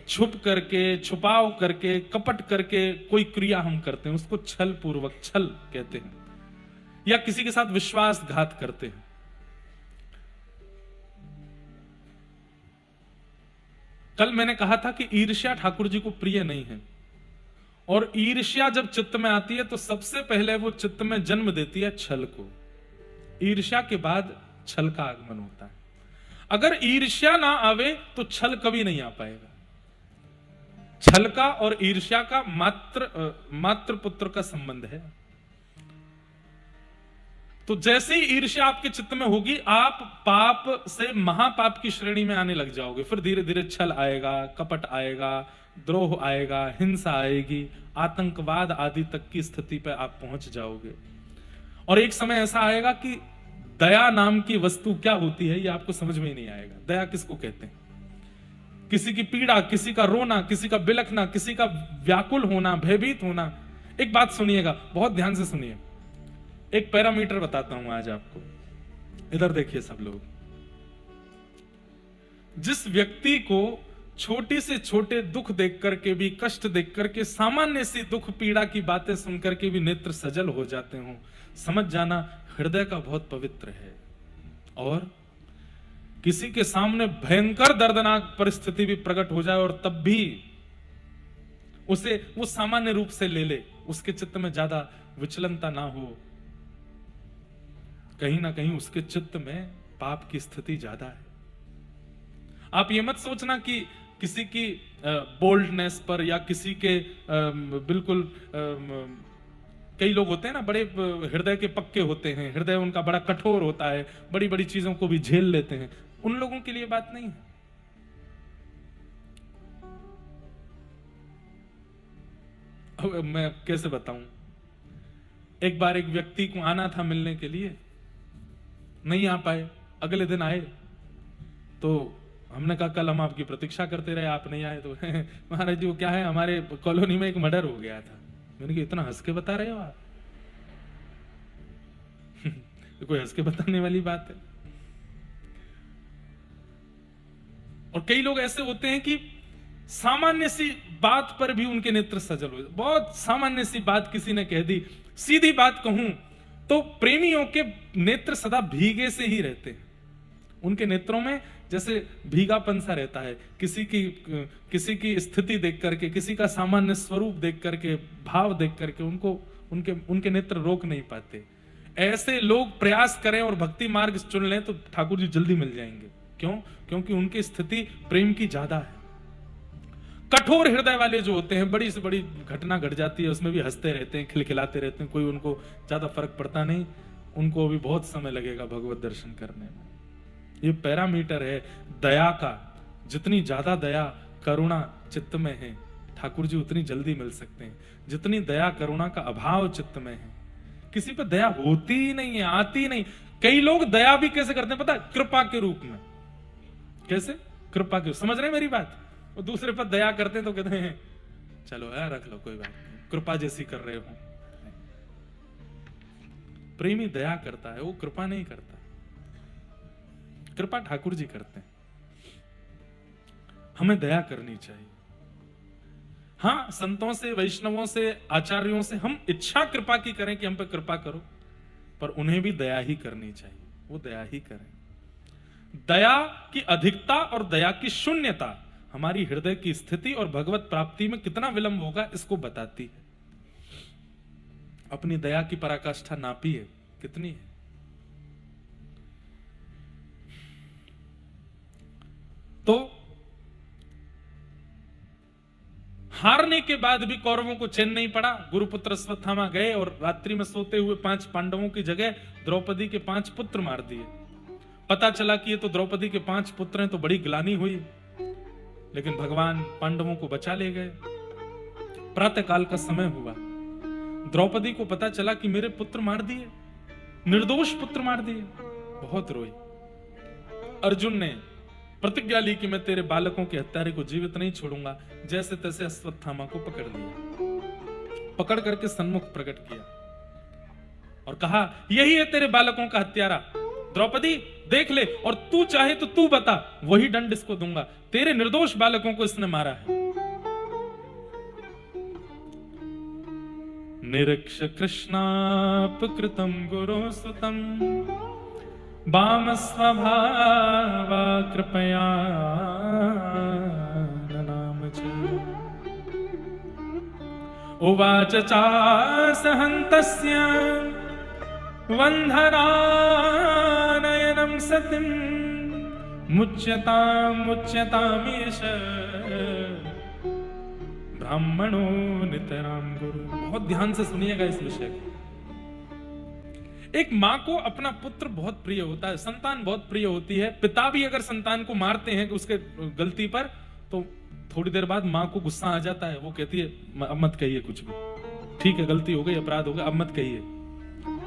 छुप करके, छुपाव करके, कपट करके कोई क्रिया हम करते हैं, उसको छल पूर्वक छल कहते हैं। या किसी के साथ विश्वासघात करते हैं। कल मैंने कहा था कि ईर्ष्या ठाकुर जी को प्रिय नहीं है, और ईर्ष्या जब चित्त में आती है तो सबसे पहले वो चित्त में जन्म देती है छल को। ईर्ष्या के बाद छल का आगमन होता है। अगर ईर्ष्या ना आवे तो छल कभी नहीं आ पाएगा। छल का और ईर्ष्या का मात्र पुत्र का संबंध है। तो जैसे ही ईर्ष्या आपके चित्त में होगी, आप पाप से महापाप की श्रेणी में आने लग जाओगे। फिर धीरे धीरे छल आएगा, कपट आएगा, द्रोह आएगा, हिंसा आएगी, आतंकवाद आदि तक की स्थिति पर आप पहुंच जाओगे। और एक समय ऐसा आएगा कि दया नाम की वस्तु क्या होती है ये आपको समझ में ही नहीं आएगा। दया किसको कहते हैं? किसी की पीड़ा, किसी का रोना, किसी का बिलखना, किसी का व्याकुल होना, भयभीत होना। एक बात सुनिएगा, बहुत ध्यान से सुनिए। एक पैरामीटर बताता हूं आज आपको, इधर देखिए सब लोग। जिस व्यक्ति को छोटी से छोटे दुख देख करके भी, कष्ट देख करके, सामान्य सी दुख पीड़ा की बातें सुन करके भी नेत्र सजल हो जाते हो, समझ जाना हृदय का बहुत पवित्र है। और किसी के सामने भयंकर दर्दनाक परिस्थिति भी प्रकट हो जाए और तब भी उसे वो सामान्य रूप से ले, उसके चित्त में ज्यादा विचलनता ना हो, कहीं ना कहीं उसके चित्त में पाप की स्थिति ज्यादा है। आप ये मत सोचना कि किसी की बोल्डनेस पर या किसी के बिल्कुल कई लोग होते हैं ना, बड़े हृदय के पक्के होते हैं, हृदय उनका बड़ा कठोर होता है, बड़ी बड़ी चीजों को भी झेल लेते हैं। उन लोगों के लिए बात नहीं है। अब मैं कैसे बताऊं, एक बार एक व्यक्ति को आना था मिलने के लिए, नहीं आ पाए। अगले दिन आए तो हमने कहा कल हम आपकी प्रतीक्षा करते रहे, आप नहीं आए। तो महाराज जी वो क्या है, हमारे कॉलोनी में एक मर्डर हो गया था। मैंने कहा इतना हंस के बता रहे हो आप? तो कोई हंस के बताने वाली बात है? और कई लोग ऐसे होते हैं कि सामान्य सी बात पर भी उनके नेत्र सजल हो। बहुत सामान्य सी बात किसी ने कह दी, सीधी बात कहूं तो प्रेमियों के नेत्र सदा भीगे से ही रहते हैं। उनके नेत्रों में जैसे भीगापन सा रहता है। किसी की स्थिति देख करके, किसी का सामान्य स्वरूप देख करके, भाव देख करके उनके नेत्र रोक नहीं पाते। ऐसे लोग प्रयास करें और भक्ति मार्ग चुन लें तो ठाकुर जी जल्दी मिल जाएंगे। क्यों? क्योंकि उनकी स्थिति प्रेम की ज्यादा है। कठोर हृदय वाले जो होते हैं, बड़ी से बड़ी घटना घट जाती है उसमें भी हंसते रहते हैं, खिलखिलाते रहते हैं, कोई उनको ज्यादा फर्क पड़ता नहीं। उनको भी बहुत समय लगेगा भगवत दर्शन करने में। ये पैरामीटर है दया का। जितनी ज्यादा दया करुणा चित्त में है, ठाकुर जी उतनी जल्दी मिल सकते हैं। जितनी दया करुणा का अभाव चित्त में है, किसी पे दया होती ही नहीं है, आती नहीं। कई लोग दया भी कैसे करते हैं पता है? कृपा के रूप में। कैसे? कृपा के, समझ रहे मेरी बात? वो दूसरे पर दया करते हैं तो कहते हैं चलो यार रख लो, कोई बात नहीं, कृपा जैसी कर रहे हो। प्रेमी दया करता है, वो कृपा नहीं करता। कृपा ठाकुर जी करते हैं। हमें दया करनी चाहिए। हां, संतों से, वैष्णवों से, आचार्यों से हम इच्छा कृपा की करें कि हम पे कृपा करो, पर उन्हें भी दया ही करनी चाहिए। वो दया ही करें। दया की अधिकता और दया की शून्यता हमारी हृदय की स्थिति और भगवत प्राप्ति में कितना विलंब होगा इसको बताती है। अपनी दया की पराकाष्ठा नापी है, कितनी है? तो हारने के बाद भी कौरवों को चैन नहीं पड़ा। गुरुपुत्र अश्वत्थामा गए और रात्रि में सोते हुए 5 पांडवों की जगह द्रौपदी के 5 पुत्र मार दिए। पता चला कि ये तो द्रौपदी के 5 पुत्र हैं, तो बड़ी ग्लानि हुई, लेकिन भगवान पांडवों को बचा ले गए। प्रातः काल का समय हुआ, द्रौपदी को पता चला कि मेरे पुत्र मार दिए, निर्दोष पुत्र मार दिए। बहुत रोई। अर्जुन ने प्रतिज्ञा ली कि मैं तेरे बालकों के हत्यारे को जीवित नहीं छोड़ूंगा। जैसे तैसे अश्वत्थामा को पकड़ लिया, पकड़ करके सन्मुख प्रकट किया और कहा यही है तेरे बालकों का हत्यारा। द्रौपदी देख ले, और तू चाहे तो तू बता, वही दंड इसको दूंगा। तेरे निर्दोष बालकों को इसने मारा है। निरीक्ष कृष्णापकृतं गुरुसुतं वामस्वभावा कृपया ननाम च। उवाच चासहन्तस्य वन्धनानयनं सतिं मुच्यतामीश ब्राह्मणो नितराम गुरु। बहुत ध्यान से सुनिएगा इस विषय को। एक मां को अपना पुत्र बहुत प्रिय होता है, संतान बहुत प्रिय होती है। पिता भी अगर संतान को मारते हैं उसके गलती पर, तो थोड़ी देर बाद मां को गुस्सा आ जाता है। वो कहती है अब मत कहिए कुछ भी, ठीक है गलती हो गई, अपराध हो गया, अब मत कहिए।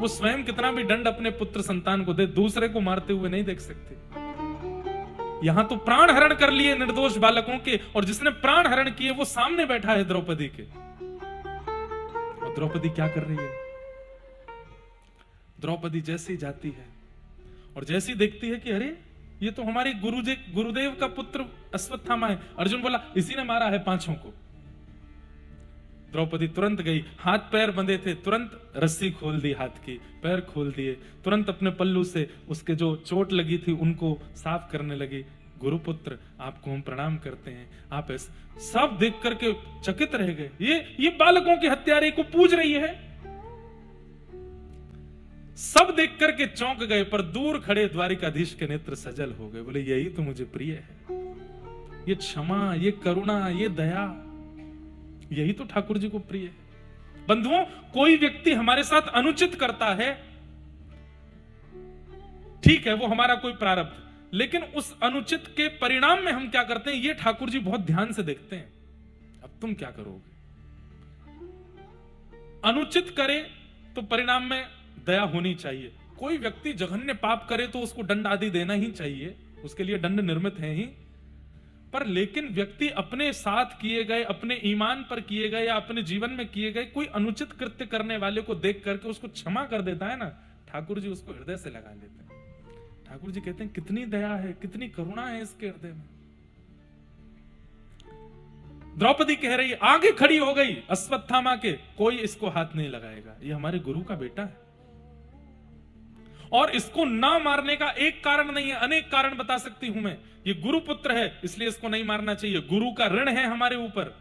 वो स्वयं कितना भी दंड अपने पुत्र संतान को दे, दूसरे को मारते हुए नहीं देख सकते। यहां तो प्राण हरण कर लिए निर्दोष बालकों के, और जिसने प्राण हरण किए वो सामने बैठा है द्रौपदी के। और द्रौपदी क्या कर रही है? द्रौपदी जैसी जाती है और जैसी देखती है कि अरे ये तो हमारे गुरुदेव का पुत्र अश्वत्थामा है। अर्जुन बोला इसी ने मारा है पांचों को। द्रौपदी तुरंत गई, हाथ पैर बंधे थे, तुरंत रस्सी खोल दी, हाथ की पैर खोल दिए, तुरंत अपने पल्लू से उसके जो चोट लगी थी उनको साफ करने लगी। गुरुपुत्र आपको हम प्रणाम करते हैं, आप ऐसे सब देख करके चकित रह गए। ये बालकों के हत्यारे को पूज रही है। सब देख करके चौंक गए, पर दूर खड़े द्वारिकाधीश के नेत्र सजल हो गए। बोले यही तो मुझे प्रिय है, ये क्षमा, ये करुणा, ये दया, यही तो ठाकुर जी को प्रिय है। बंधुओं, कोई व्यक्ति हमारे साथ अनुचित करता है, ठीक है वो हमारा कोई प्रारब्ध, लेकिन उस अनुचित के परिणाम में हम क्या करते हैं ये ठाकुर जी बहुत ध्यान से देखते हैं। अब तुम क्या करोगे? अनुचित करे तो परिणाम में दया होनी चाहिए। कोई व्यक्ति जघन्य पाप करे तो उसको दंड आदि देना ही चाहिए, उसके लिए दंड निर्मित है ही। पर लेकिन व्यक्ति अपने साथ किए गए, अपने ईमान पर किए गए या अपने जीवन में किए गए कोई अनुचित कृत्य करने वाले को देख करके उसको क्षमा कर देता है ना, ठाकुर जी उसको हृदय से लगा लेते हैं। ठाकुर जी कहते हैं कितनी दया है, कितनी करुणा है इसके हृदय में। द्रौपदी कह रही, आगे खड़ी हो गई अश्वत्थामा के, कोई इसको हाथ नहीं लगाएगा, ये हमारे गुरु का बेटा है। और इसको ना मारने का एक कारण नहीं है, अनेक कारण बता सकती हूं मैं। ये गुरु पुत्र है इसलिए इसको नहीं मारना चाहिए, गुरु का ऋण है हमारे ऊपर।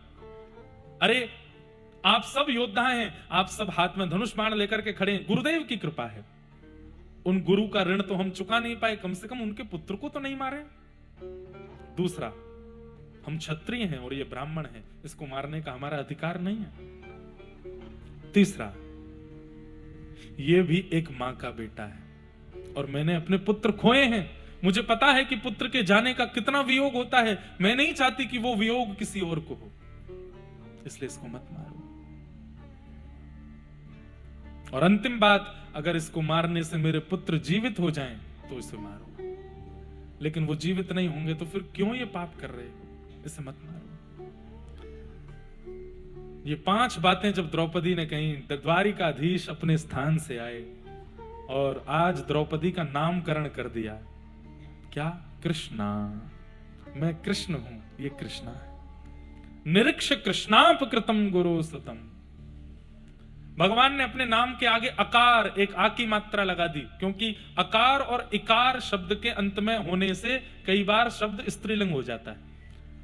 अरे आप सब योद्धा हैं, आप सब हाथ में धनुष बाण लेकर के खड़े हैं, गुरुदेव की कृपा है। उन गुरु का ऋण तो हम चुका नहीं पाए, कम से कम उनके पुत्र को तो नहीं मारे। दूसरा, हम क्षत्रिय हैं और ये ब्राह्मण है, इसको मारने का हमारा अधिकार नहीं है। तीसरा, ये भी एक मां का बेटा है और मैंने अपने पुत्र खोए हैं। मुझे पता है कि पुत्र के जाने का कितना वियोग होता है, मैं नहीं चाहती कि वो वियोग किसी और को हो, इसलिए इसको मत मारो। और अंतिम बात, अगर इसको मारने से मेरे पुत्र जीवित हो जाएं तो इसे मारो, लेकिन वो जीवित नहीं होंगे तो फिर क्यों ये पाप कर रहे हो, इसे मत मारो। ये 5 बातें जब द्रौपदी ने कही, द्वारिकाधीश अपने स्थान से आए और आज द्रौपदी का नामकरण कर दिया। क्या? कृष्णा, मैं कृष्ण हूं, ये कृष्णा है। निरीक्ष कृष्णापकृतम गुरु सुतम। भगवान ने अपने नाम के आगे अकार, एक आ की मात्रा लगा दी, क्योंकि अकार और इकार शब्द के अंत में होने से कई बार शब्द स्त्रीलिंग हो जाता है।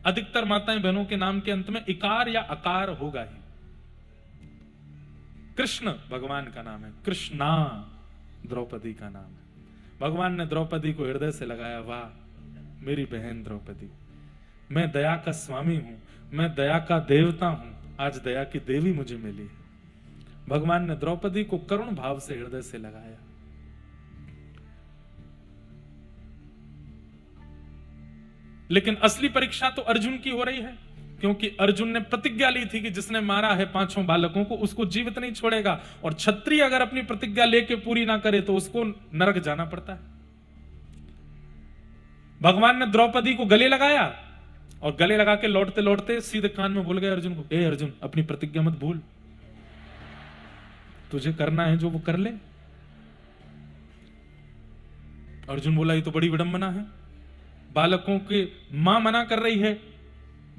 अधिकतर माताएं बहनों के नाम के अंत में इकार या अकार होगा ही। कृष्ण भगवान का नाम है, कृष्णा द्रौपदी का नाम है। भगवान ने द्रौपदी को हृदय से लगाया, वाह मेरी बहन द्रौपदी, मैं दया का स्वामी हूं, मैं दया का देवता हूं, आज दया की देवी मुझे मिली है। भगवान ने द्रौपदी को करुण भाव से हृदय से लगाया। लेकिन असली परीक्षा तो अर्जुन की हो रही है, क्योंकि अर्जुन ने प्रतिज्ञा ली थी कि जिसने मारा है 5 बालकों को उसको जीवित नहीं छोड़ेगा, और क्षत्रिय अगर अपनी प्रतिज्ञा लेके पूरी ना करे तो उसको नरक जाना पड़ता है। भगवान ने द्रौपदी को गले लगाया और गले लगा के लौटते लौटते सीधे कान में बोल गए अर्जुन को, ए अर्जुन अपनी प्रतिज्ञा मत भूल, तुझे करना है जो वो कर ले। अर्जुन बोला ये तो बड़ी विडंबना है, बालकों के मां मना कर रही है,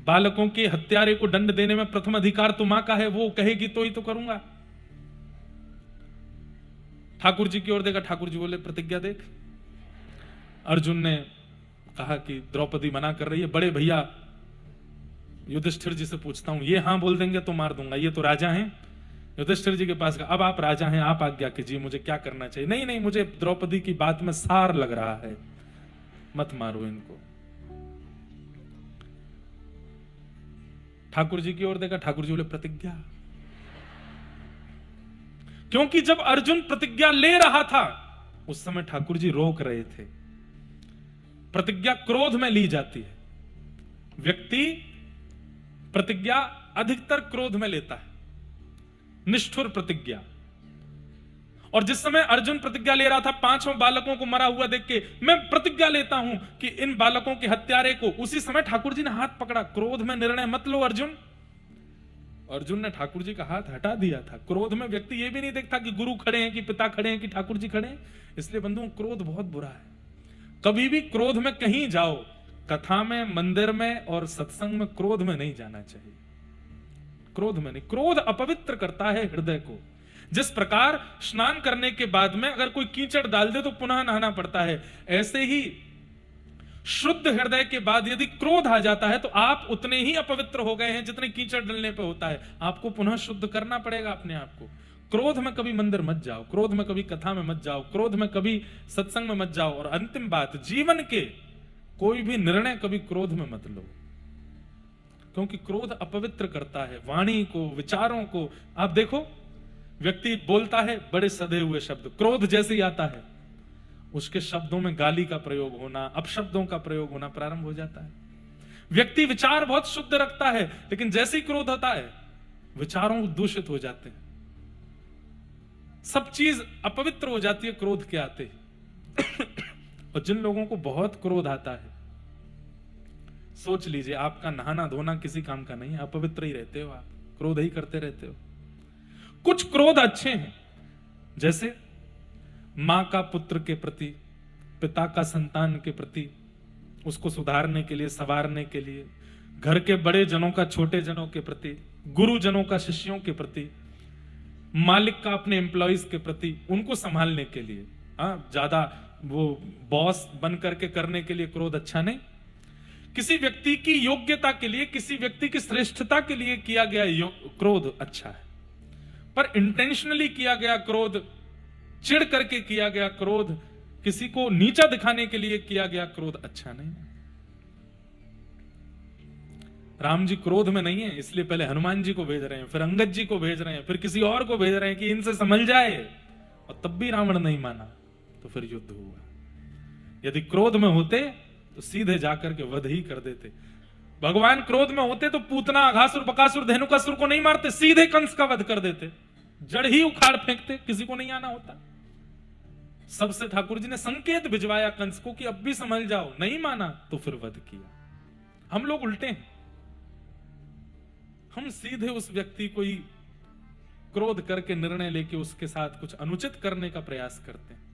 बालकों के हत्यारे को दंड देने में प्रथम अधिकार तो मां का है, वो कहेगी तो ही तो करूंगा। ठाकुर जी की ओर देखा, ठाकुर जी बोले प्रतिज्ञा देख। अर्जुन ने कहा कि द्रौपदी मना कर रही है, बड़े भैया युधिष्ठिर जी से पूछता हूं, ये हां बोल देंगे तो मार दूंगा, ये तो राजा हैं। युधिष्ठिर जी के पास गया, अब आप राजा हैं, आप आज्ञा कीजिए, मुझे क्या करना चाहिए। नहीं नहीं, मुझे द्रौपदी की बात में सार लग रहा है, मत मारो इनको। ठाकुर जी की ओर देखा, ठाकुर जी बोले प्रतिज्ञा। क्योंकि जब अर्जुन प्रतिज्ञा ले रहा था उस समय ठाकुर जी रोक रहे थे। प्रतिज्ञा क्रोध में ली जाती है, व्यक्ति प्रतिज्ञा अधिकतर क्रोध में लेता है, निष्ठुर प्रतिज्ञा। और जिस समय अर्जुन प्रतिज्ञा ले रहा था, 5 बालकों को मरा हुआ देख के मैं प्रतिज्ञा लेता हूं कि इन बालकों के हत्यारे को, उसी समय ठाकुर जी ने हाथ पकड़ा, क्रोध में निर्णय मत लो अर्जुन। अर्जुन ने ठाकुर जी का हाथ हटा दिया था। क्रोध में व्यक्ति ये भी नहीं देखता कि गुरु खड़े हैं, कि पिता खड़े हैं, कि ठाकुर जी खड़े हैं। इसलिए बंधुओं, क्रोध बहुत बुरा है। कभी भी क्रोध में कहीं जाओ, कथा में, मंदिर में और सत्संग में क्रोध में नहीं जाना चाहिए। क्रोध में नहीं, क्रोध अपवित्र करता है हृदय को। जिस प्रकार स्नान करने के बाद में अगर कोई कीचड़ डाल दे तो पुनः नहाना पड़ता है, ऐसे ही शुद्ध हृदय के बाद यदि क्रोध आ जाता है तो आप उतने ही अपवित्र हो गए हैं जितने कीचड़ डलने पे होता है। आपको पुनः शुद्ध करना पड़ेगा अपने आप को। क्रोध में कभी मंदिर मत जाओ, क्रोध में कभी कथा में मत जाओ, क्रोध में कभी सत्संग में मत जाओ। और अंतिम बात, जीवन के कोई भी निर्णय कभी क्रोध में मत लो, क्योंकि क्रोध अपवित्र करता है वाणी को, विचारों को। आप देखो, व्यक्ति बोलता है बड़े सधे हुए शब्द, क्रोध जैसे ही आता है उसके शब्दों में गाली का प्रयोग होना, अपशब्दों का प्रयोग होना प्रारंभ हो जाता है। व्यक्ति विचार बहुत शुद्ध रखता है, लेकिन जैसे ही क्रोध होता है विचारों दूषित हो जाते हैं, सब चीज अपवित्र हो जाती है क्रोध के आते ही। और जिन लोगों को बहुत क्रोध आता है, सोच लीजिए आपका नहाना धोना किसी काम का नहीं है, अपवित्र ही रहते हो, आप क्रोध ही करते रहते हो। कुछ क्रोध अच्छे हैं, जैसे मां का पुत्र के प्रति, पिता का संतान के प्रति, उसको सुधारने के लिए, संवारने के लिए, घर के बड़े जनों का छोटे जनों के प्रति, गुरुजनों का शिष्यों के प्रति, मालिक का अपने एम्प्लॉइज के प्रति, उनको संभालने के लिए। ज्यादा वो बॉस बन करके करने के लिए क्रोध अच्छा नहीं। किसी व्यक्ति की योग्यता के लिए, किसी व्यक्ति की श्रेष्ठता के लिए किया गया क्रोध अच्छा है, पर इंटेंशनली किया गया क्रोध, चिढ़ करके किया गया क्रोध, किसी को नीचा दिखाने के लिए किया गया क्रोध अच्छा नहीं। राम जी क्रोध में नहीं है, इसलिए पहले हनुमान जी को भेज रहे हैं, फिर अंगद जी को भेज रहे हैं, फिर किसी और को भेज रहे हैं कि इनसे संभल जाए, और तब भी रावण नहीं माना, तो फिर युद्ध हुआ। यदि क्रोध में होते तो सीधे जाकर के वध ही कर देते। भगवान क्रोध में होते तो पूतना, अघासुर, बकासुर, धेनुकासुर को नहीं मारते, सीधे कंस का वध कर देते, जड़ ही उखाड़ फेंकते, किसी को नहीं आना होता। सबसे ठाकुर जी ने संकेत भिजवाया कंस को कि अब भी संभल जाओ, नहीं माना तो फिर वध किया। हम लोग उल्टे हैं, हम सीधे उस व्यक्ति को ही क्रोध करके निर्णय लेके उसके साथ कुछ अनुचित करने का प्रयास करते हैं।